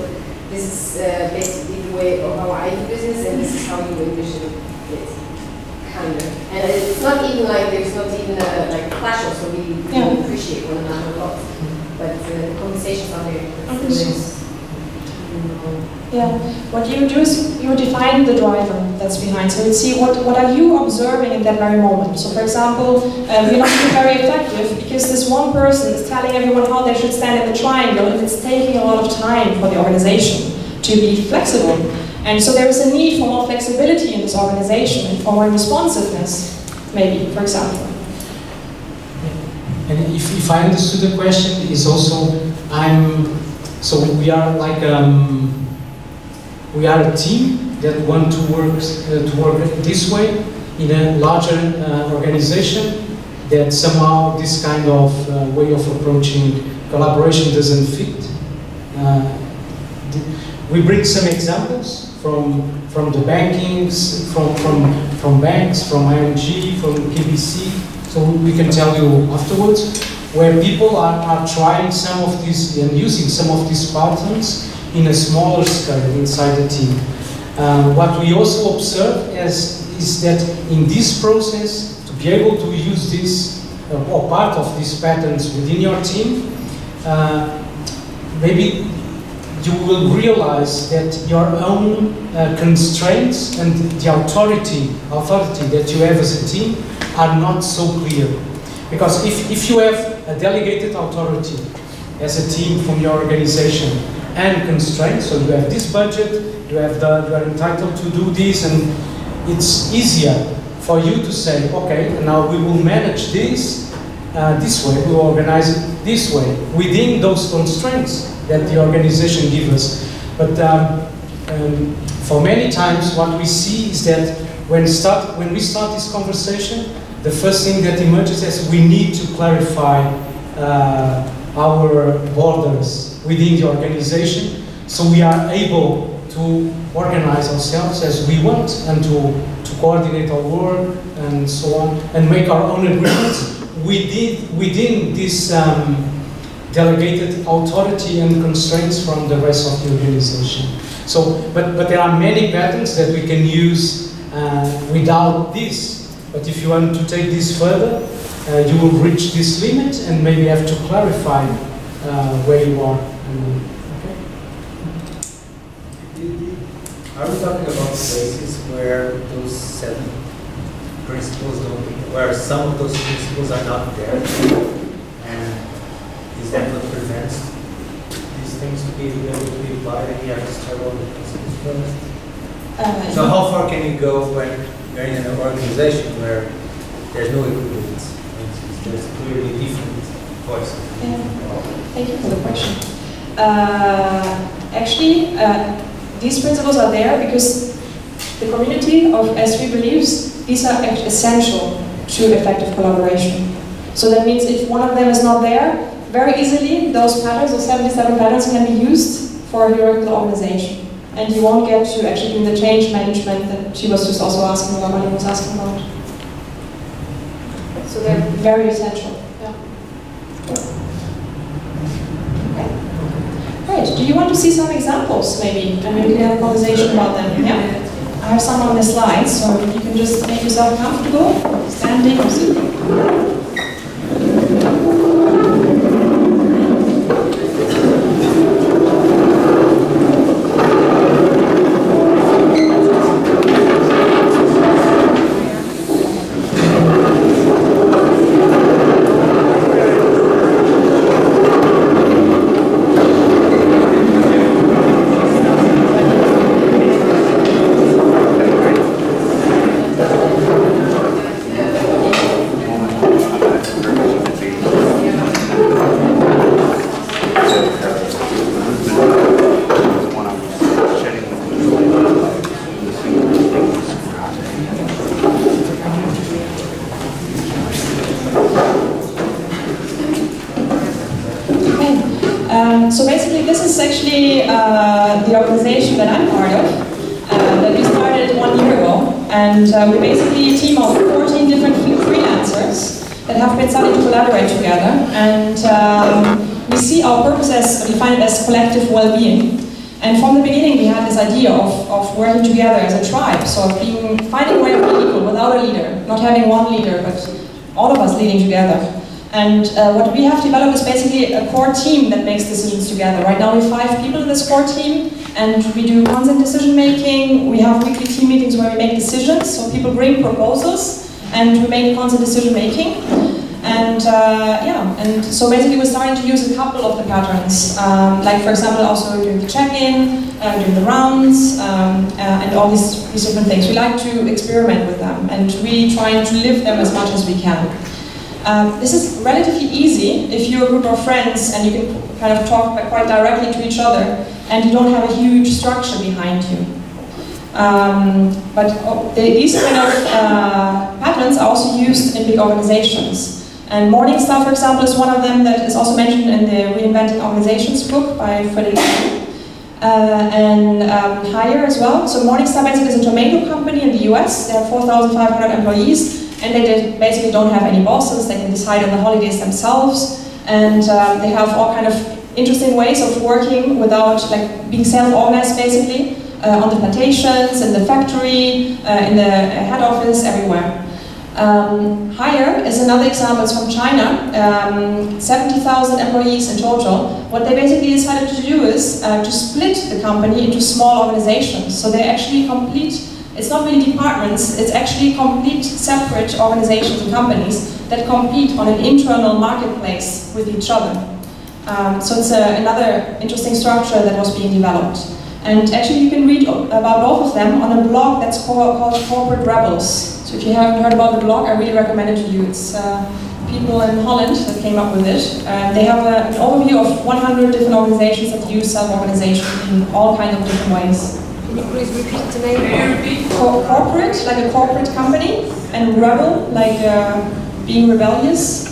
this is basically the way of how I do business, and this is how you envision it. Kind of. And it's not even like there's not even a clash, so we appreciate one another a lot. But the conversations are there. Yeah, what you do is you define the driver that's behind. So you see what are you observing in that very moment. So for example, we're not being very effective because this one person is telling everyone how they should stand in the triangle, and it's taking a lot of time for the organization to be flexible. And so there is a need for more flexibility in this organization and for more responsiveness, maybe, for example. And if I understood the question, is also so we are like we are a team that want to work this way in a larger organization, that somehow this kind of way of approaching collaboration doesn't fit. We bring some examples from the bankings, from banks, from ING, from KBC, so we can tell you afterwards, where people are trying some of these and using some of these patterns in a smaller scale inside the team. What we also observe is that in this process, to be able to use this or part of these patterns within your team, maybe you will realize that your own constraints and the authority that you have as a team are not so clear. Because if you have a delegated authority as a team from your organization and constraints, so you have this budget, you are entitled to do this, and it's easier for you to say, okay, now we will manage this this way, we will organize it this way, within those constraints that the organization gives us. But for many times what we see is that when we start this conversation, the first thing that emerges is we need to clarify our borders within the organization, so we are able to organize ourselves as we want and to coordinate our work and so on, and make our own agreements within this delegated authority and constraints from the rest of the organization. So, but there are many patterns that we can use without this. But if you want to take this further, you will reach this limit and maybe have to clarify where you are. Okay. Are we talking about places where those 7 principles where some of those principles are not there? And is that what prevents these things to be able to be applied, and you have to start all the principles first? So how far can you go when you're in an organization where there's no equivalence? There's clearly different voices. Thank you for the question. Actually, these principles are there because the community of S3 believes these are essential to effective collaboration. So that means if one of them is not there, very easily those patterns, those 77 patterns, can be used for a hierarchical organization. And you won't get to actually do the change management that she was just also asking about, Marlene was asking about. So they're very essential. Yeah. Okay. Right. Do you want to see some examples, maybe? And we can have a conversation about them. Yeah. I have some on the slides, so you can just make yourself comfortable, standing or sitting. So basically, this is actually the organization that I'm part of, that we started 1 year ago. And we're basically a team of 14 different freelancers that have been starting to collaborate together. And we see our purpose as, we define it as collective well-being. And from the beginning, we had this idea of working together as a tribe, so finding a way of being equal without a leader, not having one leader, but all of us leading together. And what we have developed is basically a core team that makes decisions together. Right now we have 5 people in this core team, and we do constant decision making. We have weekly team meetings where we make decisions, so people bring proposals, and we make constant decision making. And and so basically we're starting to use a couple of the patterns, like for example also doing the check-in, doing the rounds, and all these different things. We like to experiment with them, and really trying to live them as much as we can. This is relatively easy if you're a group of friends and you can kind of talk quite directly to each other, and you don't have a huge structure behind you. These kind of patterns are also used in big organizations. And Morningstar, for example, is one of them that is also mentioned in the Reinventing Organizations book by Frederick. Hire as well. So Morningstar basically is a tomato company in the US. They have 4,500 employees, and they basically don't have any bosses. They can decide on the holidays themselves, and they have all kind of interesting ways of working without being self-organized, basically, on the plantations, in the factory, in the head office, everywhere. Hire is another example. It's from China, 70,000 employees in total. What they basically decided to do is to split the company into small organizations. So they actually it's not really departments, it's actually complete separate organizations and companies that compete on an internal marketplace with each other. So it's another interesting structure that was being developed. And actually you can read about both of them on a blog that's called Corporate Rebels. So if you haven't heard about the blog, I really recommend it to you. It's people in Holland that came up with it. They have an overview of 100 different organizations that use self-organization in all kinds of different ways. Can you please repeat the name? Corporate, like a corporate company, and rebel, like being rebellious.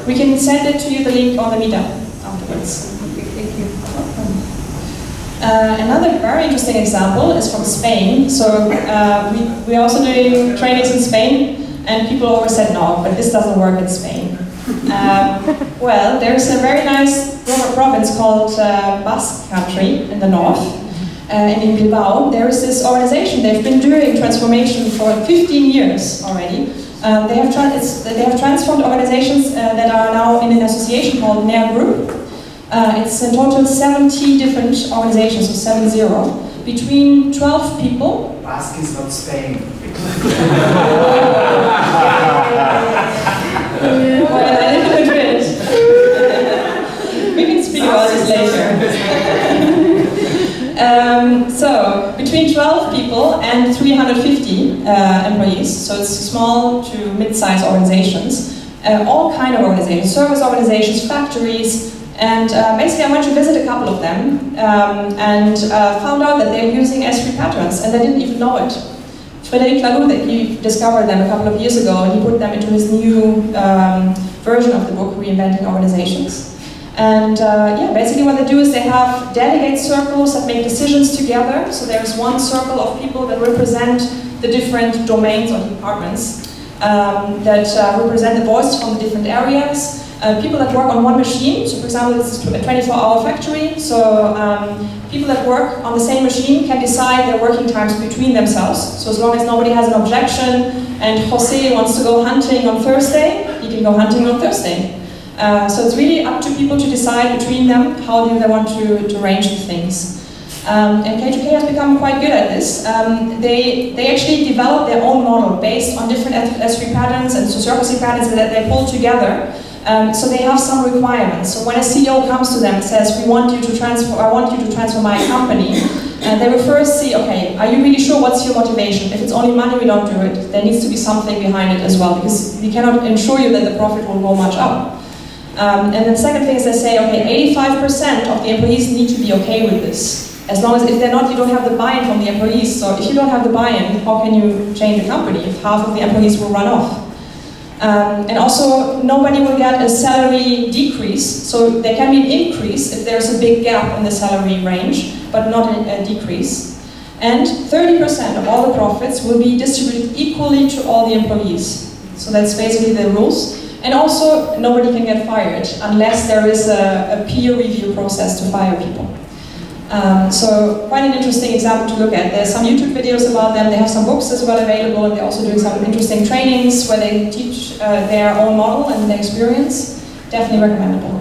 We can send it to you, the link on the meetup afterwards. Okay, thank you. Another very interesting example is from Spain. So we're also doing trainings in Spain, and people always said, no, but this doesn't work in Spain. Well, there's a very nice province called Basque Country in the north, and in Bilbao. There is this organization. They've been doing transformation for 15 years already. They have transformed organizations that are now in an association called NER Group. It's in total 70 different organizations, so 70, between 12 people. Basque is not Spain. Well, I live in Madrid. We can speak about this later. So, between 12 people and 350 employees, so it's small to mid-sized organizations, all kind of organizations, service organizations, factories. And basically I went to visit a couple of them and found out that they're using S3 patterns, and they didn't even know it. Frederick Laloux, he discovered them a couple of years ago, and he put them into his new version of the book, Reinventing Organizations. And basically what they do is they have delegate circles that make decisions together. So there's one circle of people that represent the different domains or departments that represent the voices from the different areas. People that work on one machine, so for example this is a 24-hour factory, so people that work on the same machine can decide their working times between themselves. So as long as nobody has an objection and Jose wants to go hunting on Thursday, he can go hunting on Thursday. So it's really up to people to decide between them how do they want to arrange the things. And K2K has become quite good at this. They actually develop their own model based on different S3 patterns and Sociocracy patterns that they pull together. So they have some requirements. So when a CEO comes to them and says, I want you to transfer my company, they will first see, okay, are you really sure what's your motivation? If it's only money, we don't do it. There needs to be something behind it as well, because we cannot ensure you that the profit will go much up. And then the second thing is they say, okay, 85% of the employees need to be okay with this. As long as if they're not, you don't have the buy-in from the employees. So if you don't have the buy-in, how can you change the company if half of the employees will run off? And also, nobody will get a salary decrease, so there can be an increase if there's a big gap in the salary range, but not a decrease. And 30% of all the profits will be distributed equally to all the employees. So that's basically the rules. And also, nobody can get fired unless there is a peer review process to fire people. So quite an interesting example to look at. There's some YouTube videos about them, they have some books as well available, and they're also doing some interesting trainings where they teach their own model and their experience. Definitely recommendable.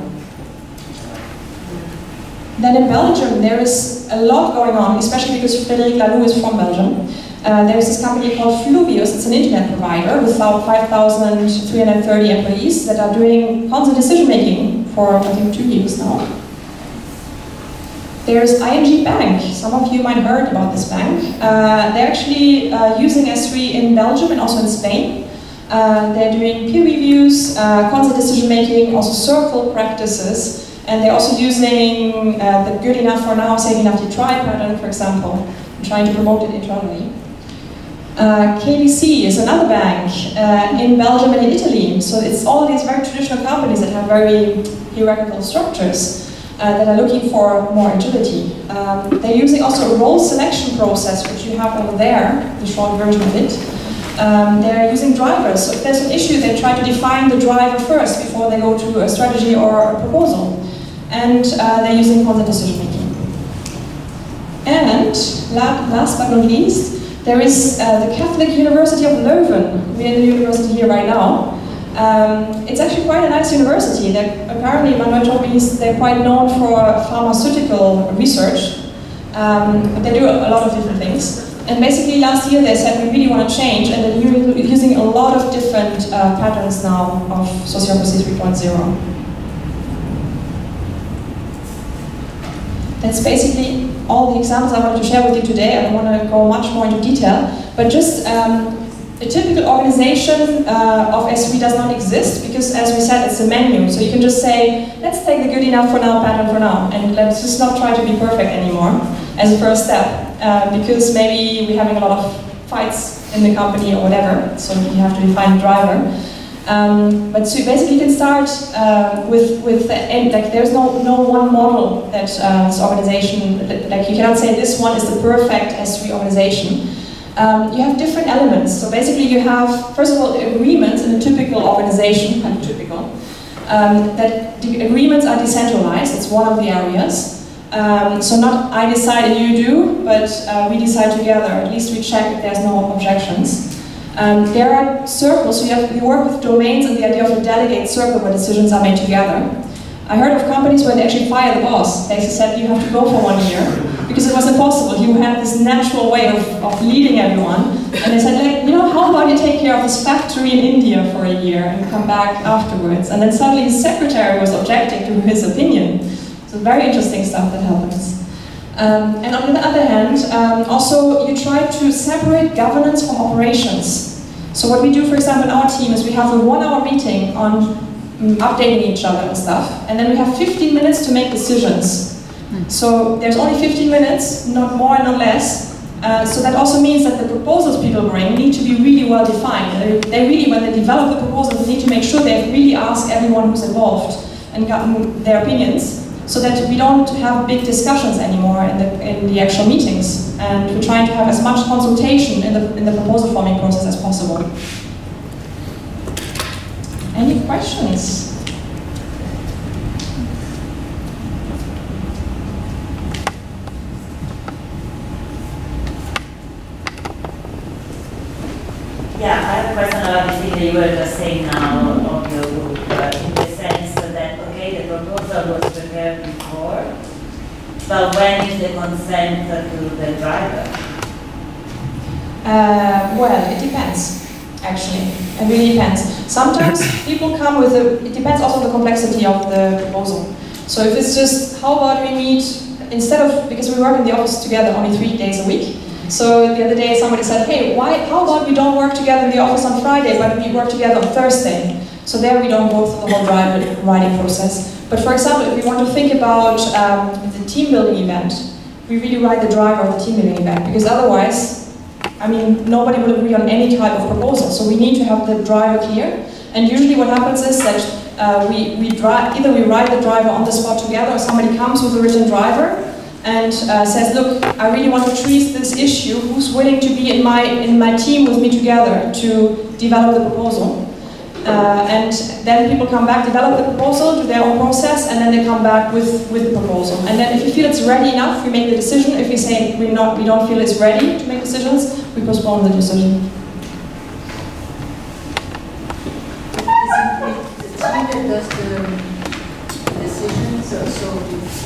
Then in Belgium, there is a lot going on, especially because Frédéric Laloux is from Belgium. There's this company called Fluvius, it's an internet provider with about 5,330 employees that are doing constant decision making for, I think, 2 years now. There's ING Bank. Some of you might have heard about this bank. They're actually using S3 in Belgium and also in Spain. They're doing peer reviews, constant decision making, also circle practices, and they're also using the good enough for now, safe enough to try pattern, for example, and trying to promote it internally. KBC is another bank in Belgium and in Italy. So it's all these very traditional companies that have very hierarchical structures. That are looking for more agility. They're using also a role selection process, which you have over there, the short version of it. They're using drivers. So if there's an issue, they try to define the driver first before they go to a strategy or a proposal. And they're using constant decision making. And last but not least, there is the Catholic University of Leuven. We're in the university here right now. It's actually quite a nice university. Apparently, Manuel told me they're quite known for pharmaceutical research. They do a lot of different things. And basically, last year they said we really want to change, and they're using a lot of different patterns now of Sociocracy 3.0. That's basically all the examples I wanted to share with you today. I don't want to go much more into detail, but just a typical organization of S3 does not exist because, as we said, it's a menu. So you can just say, let's take the good enough for now pattern for now, and let's just not try to be perfect anymore as a first step, because maybe we're having a lot of fights in the company or whatever, so you have to define the driver. But so basically you can start with the end, like there's no one model that this organization, like you cannot say this one is the perfect S3 organization. You have different elements. So basically you have, first of all, agreements in a typical organization, kind of typical, that the agreements are decentralized, it's one of the areas. So not I decide and you do, but we decide together, at least we check if there's no objections. There are circles, so you work with domains and the idea of a delegate circle where decisions are made together. I heard of companies where they actually fire the boss. They said you have to go for 1 year because it was impossible. You had this natural way of leading everyone. And they said, like, you know, how about you take care of this factory in India for a year and come back afterwards? And then suddenly his secretary was objecting to his opinion. So very interesting stuff that happens. And on the other hand, also you try to separate governance from operations. So what we do, for example, in our team is we have a 1-hour meeting on updating each other and stuff, and then we have 15 minutes to make decisions. So there's only 15 minutes, not more, not less. So that also means that the proposals people bring need to be really well defined. They really, when they develop the proposals, they need to make sure they've really asked everyone who's involved and gotten their opinions, so that we don't have big discussions anymore in the actual meetings. And we're trying to have as much consultation in the proposal forming process as possible. Any questions? Yeah, I have a question about the thing that you were just saying now of your group, in the sense that, okay, the proposal was prepared before, but when is the consent to the driver? Well, it depends, actually. It really depends. Sometimes people come with it depends also on the complexity of the proposal. So if it's just, how about we meet, instead of, because we work in the office together only 3 days a week, so the other day somebody said, hey, how about we don't work together in the office on Friday, but we work together on Thursday? So there we don't go through the whole writing process. But for example, if we want to think about the team building event, we really write the driver of the team building event, because otherwise, I mean, nobody will agree on any type of proposal. So we need to have the driver clear. And usually what happens is that either we write the driver on the spot together, or somebody comes with a written driver and says, look, I really want to treat this issue. Who's willing to be in my team with me together to develop the proposal? And then people come back, develop the proposal, do their own process, and then they come back with the proposal. And then if you feel it's ready enough, we make the decision. If we say we don't feel it's ready to make decisions, we postpone the decision. The team that does the decision, so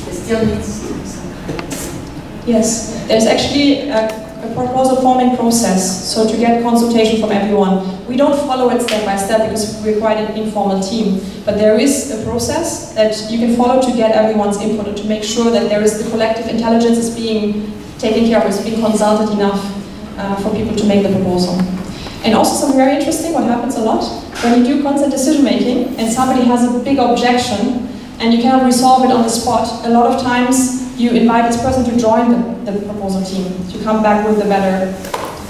it still needs some kind of... Yes, there's actually a proposal forming process, so to get consultation from everyone. We don't follow it step by step because we're quite an informal team, but there is a process that you can follow to get everyone's input and to make sure that there is the collective intelligence is being taken care of, is being consulted enough for people to make the proposal. And also something very interesting, what happens a lot, when you do consent decision making and somebody has a big objection and you cannot resolve it on the spot, a lot of times you invite this person to join the proposal team, to come back with a better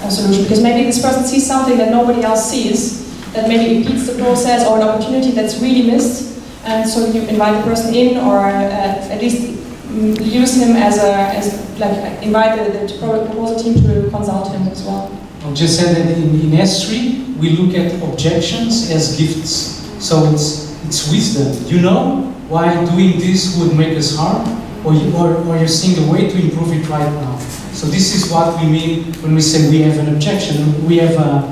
solution. Because maybe this person sees something that nobody else sees, that maybe repeats the process or an opportunity that's really missed. And so you invite the person in, or at least use him invite the proposal team to consult him as well. I'll just say that in S3, we look at objections as gifts. So it's wisdom. You know why doing this would make us harm? Or you're seeing a way to improve it right now. So this is what we mean when we say we have an objection. We have a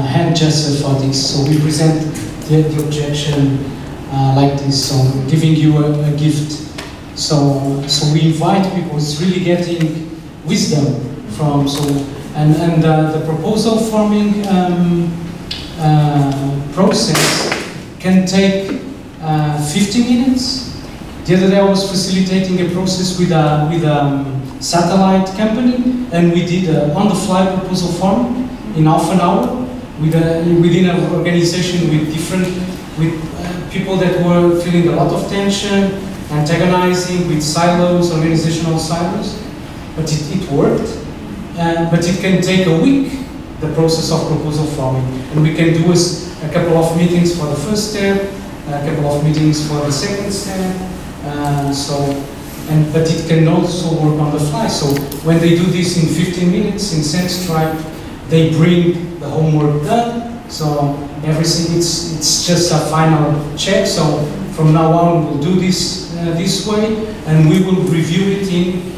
hand gesture for this. So we present the objection like this, so giving you a gift. So we invite people. It's really getting wisdom from and the proposal forming process can take 50 minutes. The other day I was facilitating a process with a satellite company, and we did on-the-fly proposal form in half an hour within an organization with people that were feeling a lot of tension, antagonizing with silos, organizational silos. But it worked. But it can take a week, the process of proposal forming. And we can do a couple of meetings for the first step, a couple of meetings for the second step. But it can also work on the fly. So when they do this in 15 minutes in Stripe, they bring the homework done. So everything, it's just a final check. So from now on, we'll do this this way, and we will review it in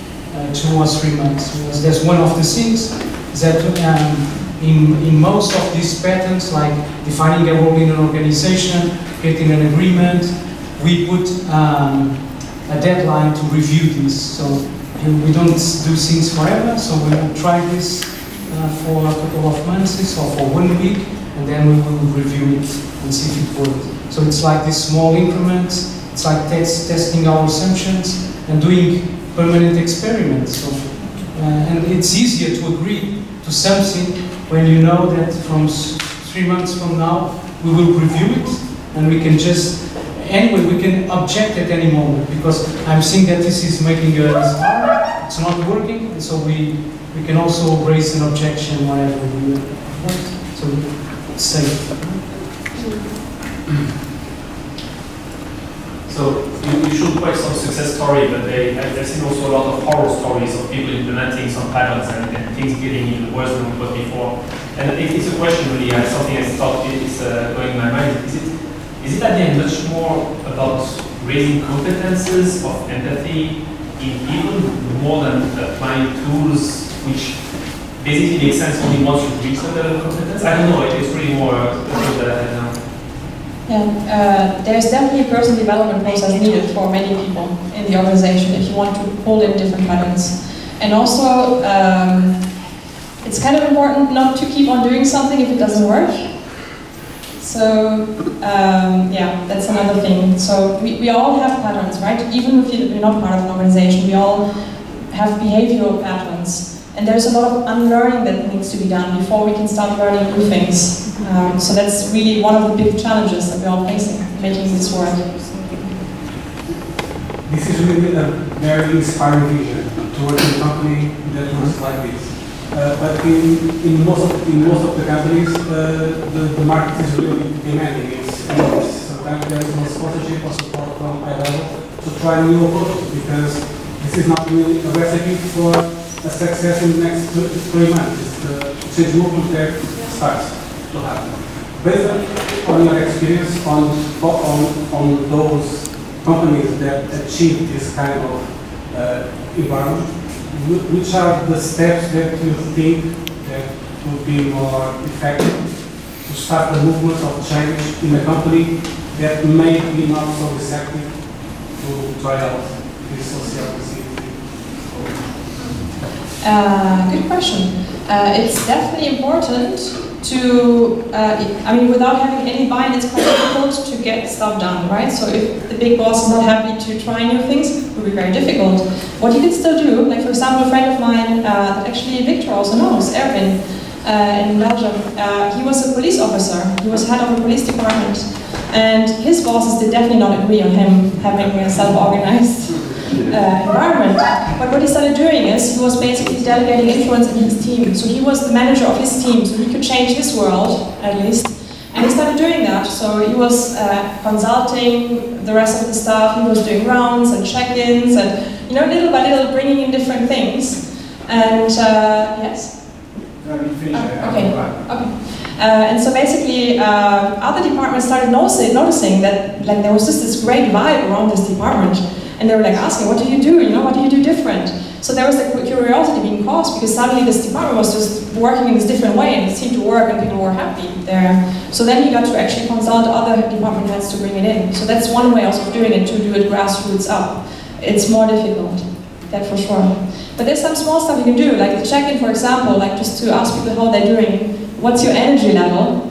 2 or 3 months. Because that's one of the things that in most of these patterns, like defining a role in an organization, creating an agreement, we put a deadline to review this. So we don't do things forever, so we will try this for a couple of months or for 1 week, and then we will review it and see if it works. So it's like these small increments, it's like testing our assumptions and doing permanent experiments. So, and it's easier to agree to something when you know that from 3 months from now we will review it, and we can just anyway, we can object at any moment, because I'm seeing that this is making us hard, it's not working, and so we can also raise an objection whenever we want. So it's safe. So you showed quite some success story, but I've seen also a lot of horror stories of people implementing some patterns and things getting even worse than it was before. And it's a question really, something I thought is going in my mind. Is it at the end much more about raising competences of empathy in people more than applying tools which basically make sense only once you reach the level of competence? I don't know, it's really more that I have now. Yeah, there's definitely a personal development process needed for many people in the organization if you want to pull in different patterns. And also, it's kind of important not to keep on doing something if it doesn't work. So, yeah, that's another thing. So, we all have patterns, right? Even if you're not part of an organization, we all have behavioral patterns. And there's a lot of unlearning that needs to be done before we can start learning new things. So that's really one of the big challenges that we're all facing, making this work. This is really a very inspiring vision to work in a company that works like this. But in most of the companies, the market is really demanding. Sometimes there is no sponsorship or support from high level to try new approaches, because this is not really a recipe for a success in the next 3 months. It's the change movement that starts to happen. Based on your experience on those companies that achieve this kind of environment, which are the steps that you think that would be more effective to start the movement of change in a company that may be not so receptive to try out this sociocracy? Good question. It's definitely important to, I mean, without having any buy-in, it's quite difficult to get stuff done, right? So if the big boss is not happy to try new things, it would be very difficult. What you can still do, like for example, a friend of mine, that actually Victor also knows, Erwin, in Belgium, he was a police officer. He was head of a police department. And his bosses did definitely not agree on him having a self-organized environment. But what he started doing is he was basically delegating influence in his team. So he was the manager of his team, so he could change his world, at least. And he started doing that. So he was consulting the rest of the staff, he was doing rounds and check-ins, and little by little bringing in different things. And yes? Okay. And so basically, other departments started noticing that there was just this great vibe around this department. And they were asking, what do you do? What do you do different? So there was the curiosity being caused, because suddenly this department was just working in this different way, and it seemed to work, and people were happy there. So then he got to actually consult other department heads to bring it in. So that's one way also of doing it, to do it grassroots up. It's more difficult, that for sure. But there's some small stuff you can do, like the check-in, for example, just to ask people how they're doing. What's your energy level?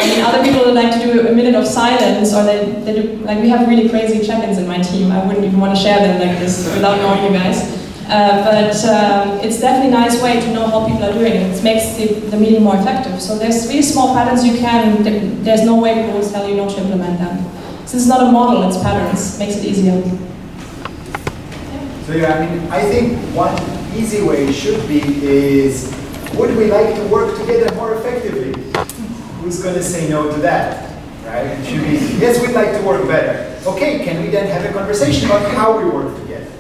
I mean, other people like to do a minute of silence, or they do, we have really crazy check-ins in my team. I wouldn't even want to share them like this without knowing you guys. But it's definitely a nice way to know how people are doing. It makes the meeting more effective. So there's really small patterns you can, there's no way people will tell you not to implement them. So it's not a model, it's patterns. Makes it easier. So yeah, I think one easy way should be is, would we like to work together more effectively? Who's going to say no to that, right? It should be, yes, we'd like to work better. Okay, can we then have a conversation about how we work together,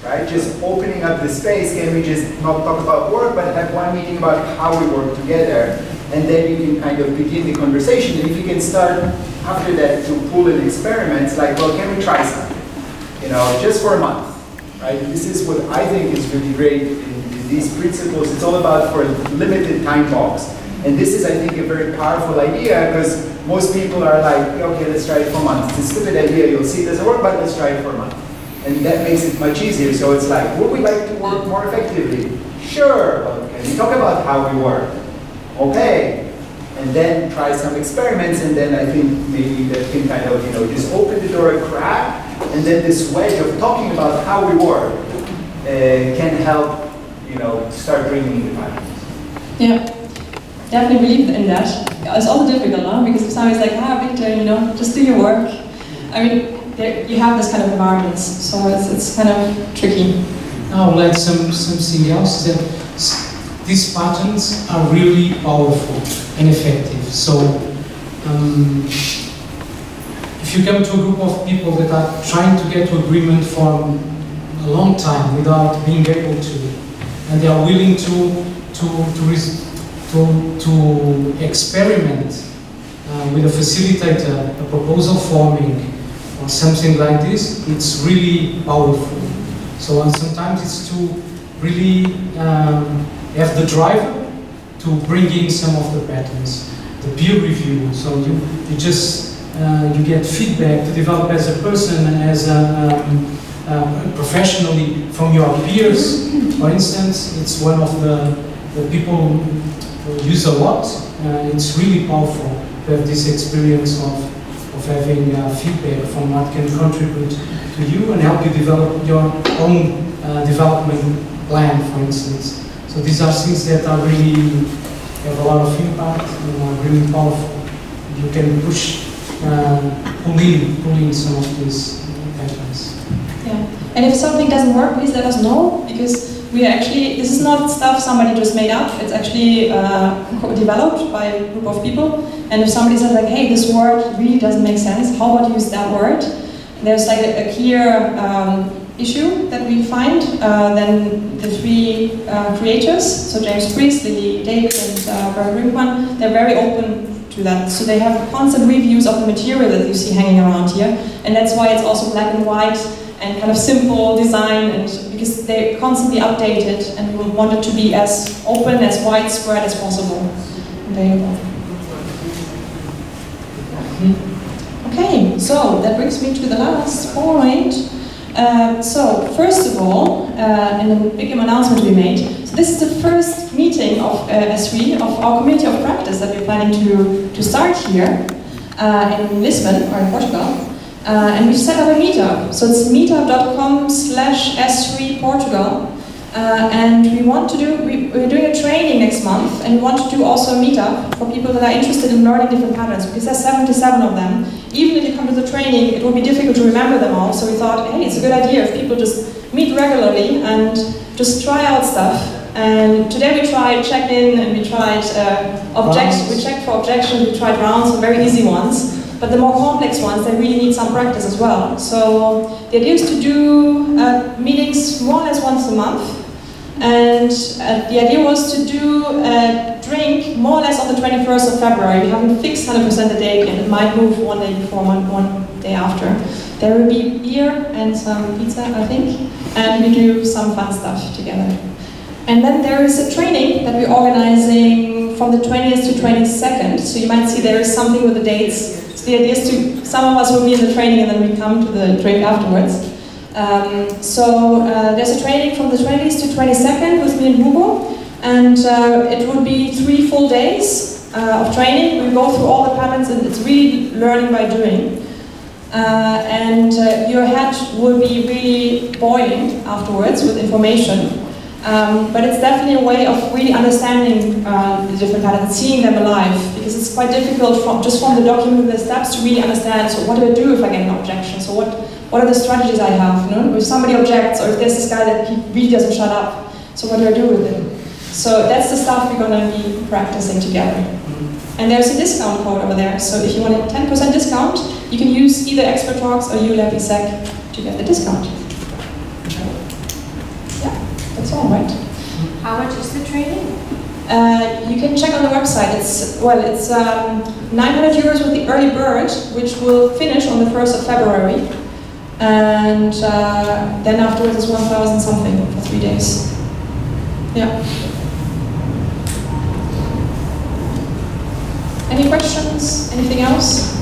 right? Just opening up the space, can we just not talk about work, but have one meeting about how we work together, and then you can kind of begin the conversation. And if you can start after that to pull in experiments, like, well, can we try something? Just for a month, right? This is what I think is really great in these principles. It's all about for a limited time box. And this is, I think, a very powerful idea, because most people are like, okay, let's try it for a month. It's a stupid idea, you'll see it doesn't work, but let's try it for a month. And that makes it much easier. So it's like, would we like to work more effectively? Sure, but can we talk about how we work? Okay. And then try some experiments, and then I think maybe that can kind of, just open the door a crack, and then this wedge of talking about how we work can help, start bringing in the patterns. Yeah. Definitely believe in that. It's also difficult, huh? Because if somebody's like, Victor, just do your work. I mean, you have this kind of environments, so it's kind of tricky. I'll add something else, that these patterns are really powerful and effective. So, if you come to a group of people that are trying to get to agreement for a long time without being able to, and they are willing to experiment with a facilitator, a proposal forming, or something like this, it's really powerful. So sometimes it's to really have the driver to bring in some of the patterns, the peer review. So you get feedback to develop as a person and as professionally from your peers. For instance, it's one of the people use a lot. It's really powerful to have this experience of having feedback from what can contribute to you and help you develop your own development plan, for instance. So these are things that are really have a lot of impact and are really powerful. You can pull in some of these patterns. Yeah. And if something doesn't work, please let us know, because we actually, this is not stuff somebody just made up, it's actually developed by a group of people. And if somebody says like, hey, this word really doesn't make sense, how about you use that word? There's like a clear issue that we find, then the three creators, so James Priestley, David and Barry Brinkman, they're very open to that. So they have constant reviews of the material that you see hanging around here, and that's why it's also black and white and kind of simple design, and because they're constantly updated, and we want it to be as open, as widespread as possible. There you go. Okay, so that brings me to the last point. So first of all, in a big announcement we made, so this is the first meeting of S3 of our community of practice that we're planning to start here in Lisbon, or in Portugal. And we set up a meetup. So it's meetup.com/S3Portugal. And we want to do, we're doing a training next month, and we want to do also a meetup for people that are interested in learning different patterns, because there's 77 of them. Even if you come to the training, it will be difficult to remember them all. So we thought, hey, it's a good idea if people just meet regularly and just try out stuff. And today we tried check-in, and we tried we checked for objections, we tried rounds, some very easy ones. But the more complex ones, they really need some practice as well. So the idea is to do meetings more or less once a month. And the idea was to do a drink more or less on the 21st of February. We haven't fixed 100% the date yet. It might move one day before, one day after. There will be beer and some pizza, I think. And we do some fun stuff together. And then there is a training that we're organizing from the 20th to 22nd. So you might see there is something with the dates. So the idea is to, some of us will be in the training and then we come to the drink afterwards. There's a training from the 20th to 22nd with me and Hugo. And it would be 3 full days of training. We go through all the patterns, and it's really learning by doing. Your head will be really boiling afterwards with information. But it's definitely a way of really understanding the different patterns, seeing them alive, because it's quite difficult just from the document with the steps to really understand, so what do I do if I get an objection? So what are the strategies I have? You know? If somebody objects, or if there's this guy that he really doesn't shut up, so what do I do with him? So that's the stuff we're going to be practicing together. And there's a discount code over there, so if you want a 10% discount, you can use either Expert Talks or ULabESec to get the discount. That's all right. How much is the training? You can check on the website. It's 900 euros with the early bird, which will finish on the 1st of February. And then afterwards it's 1,000 something for 3 days. Yeah. Any questions? Anything else?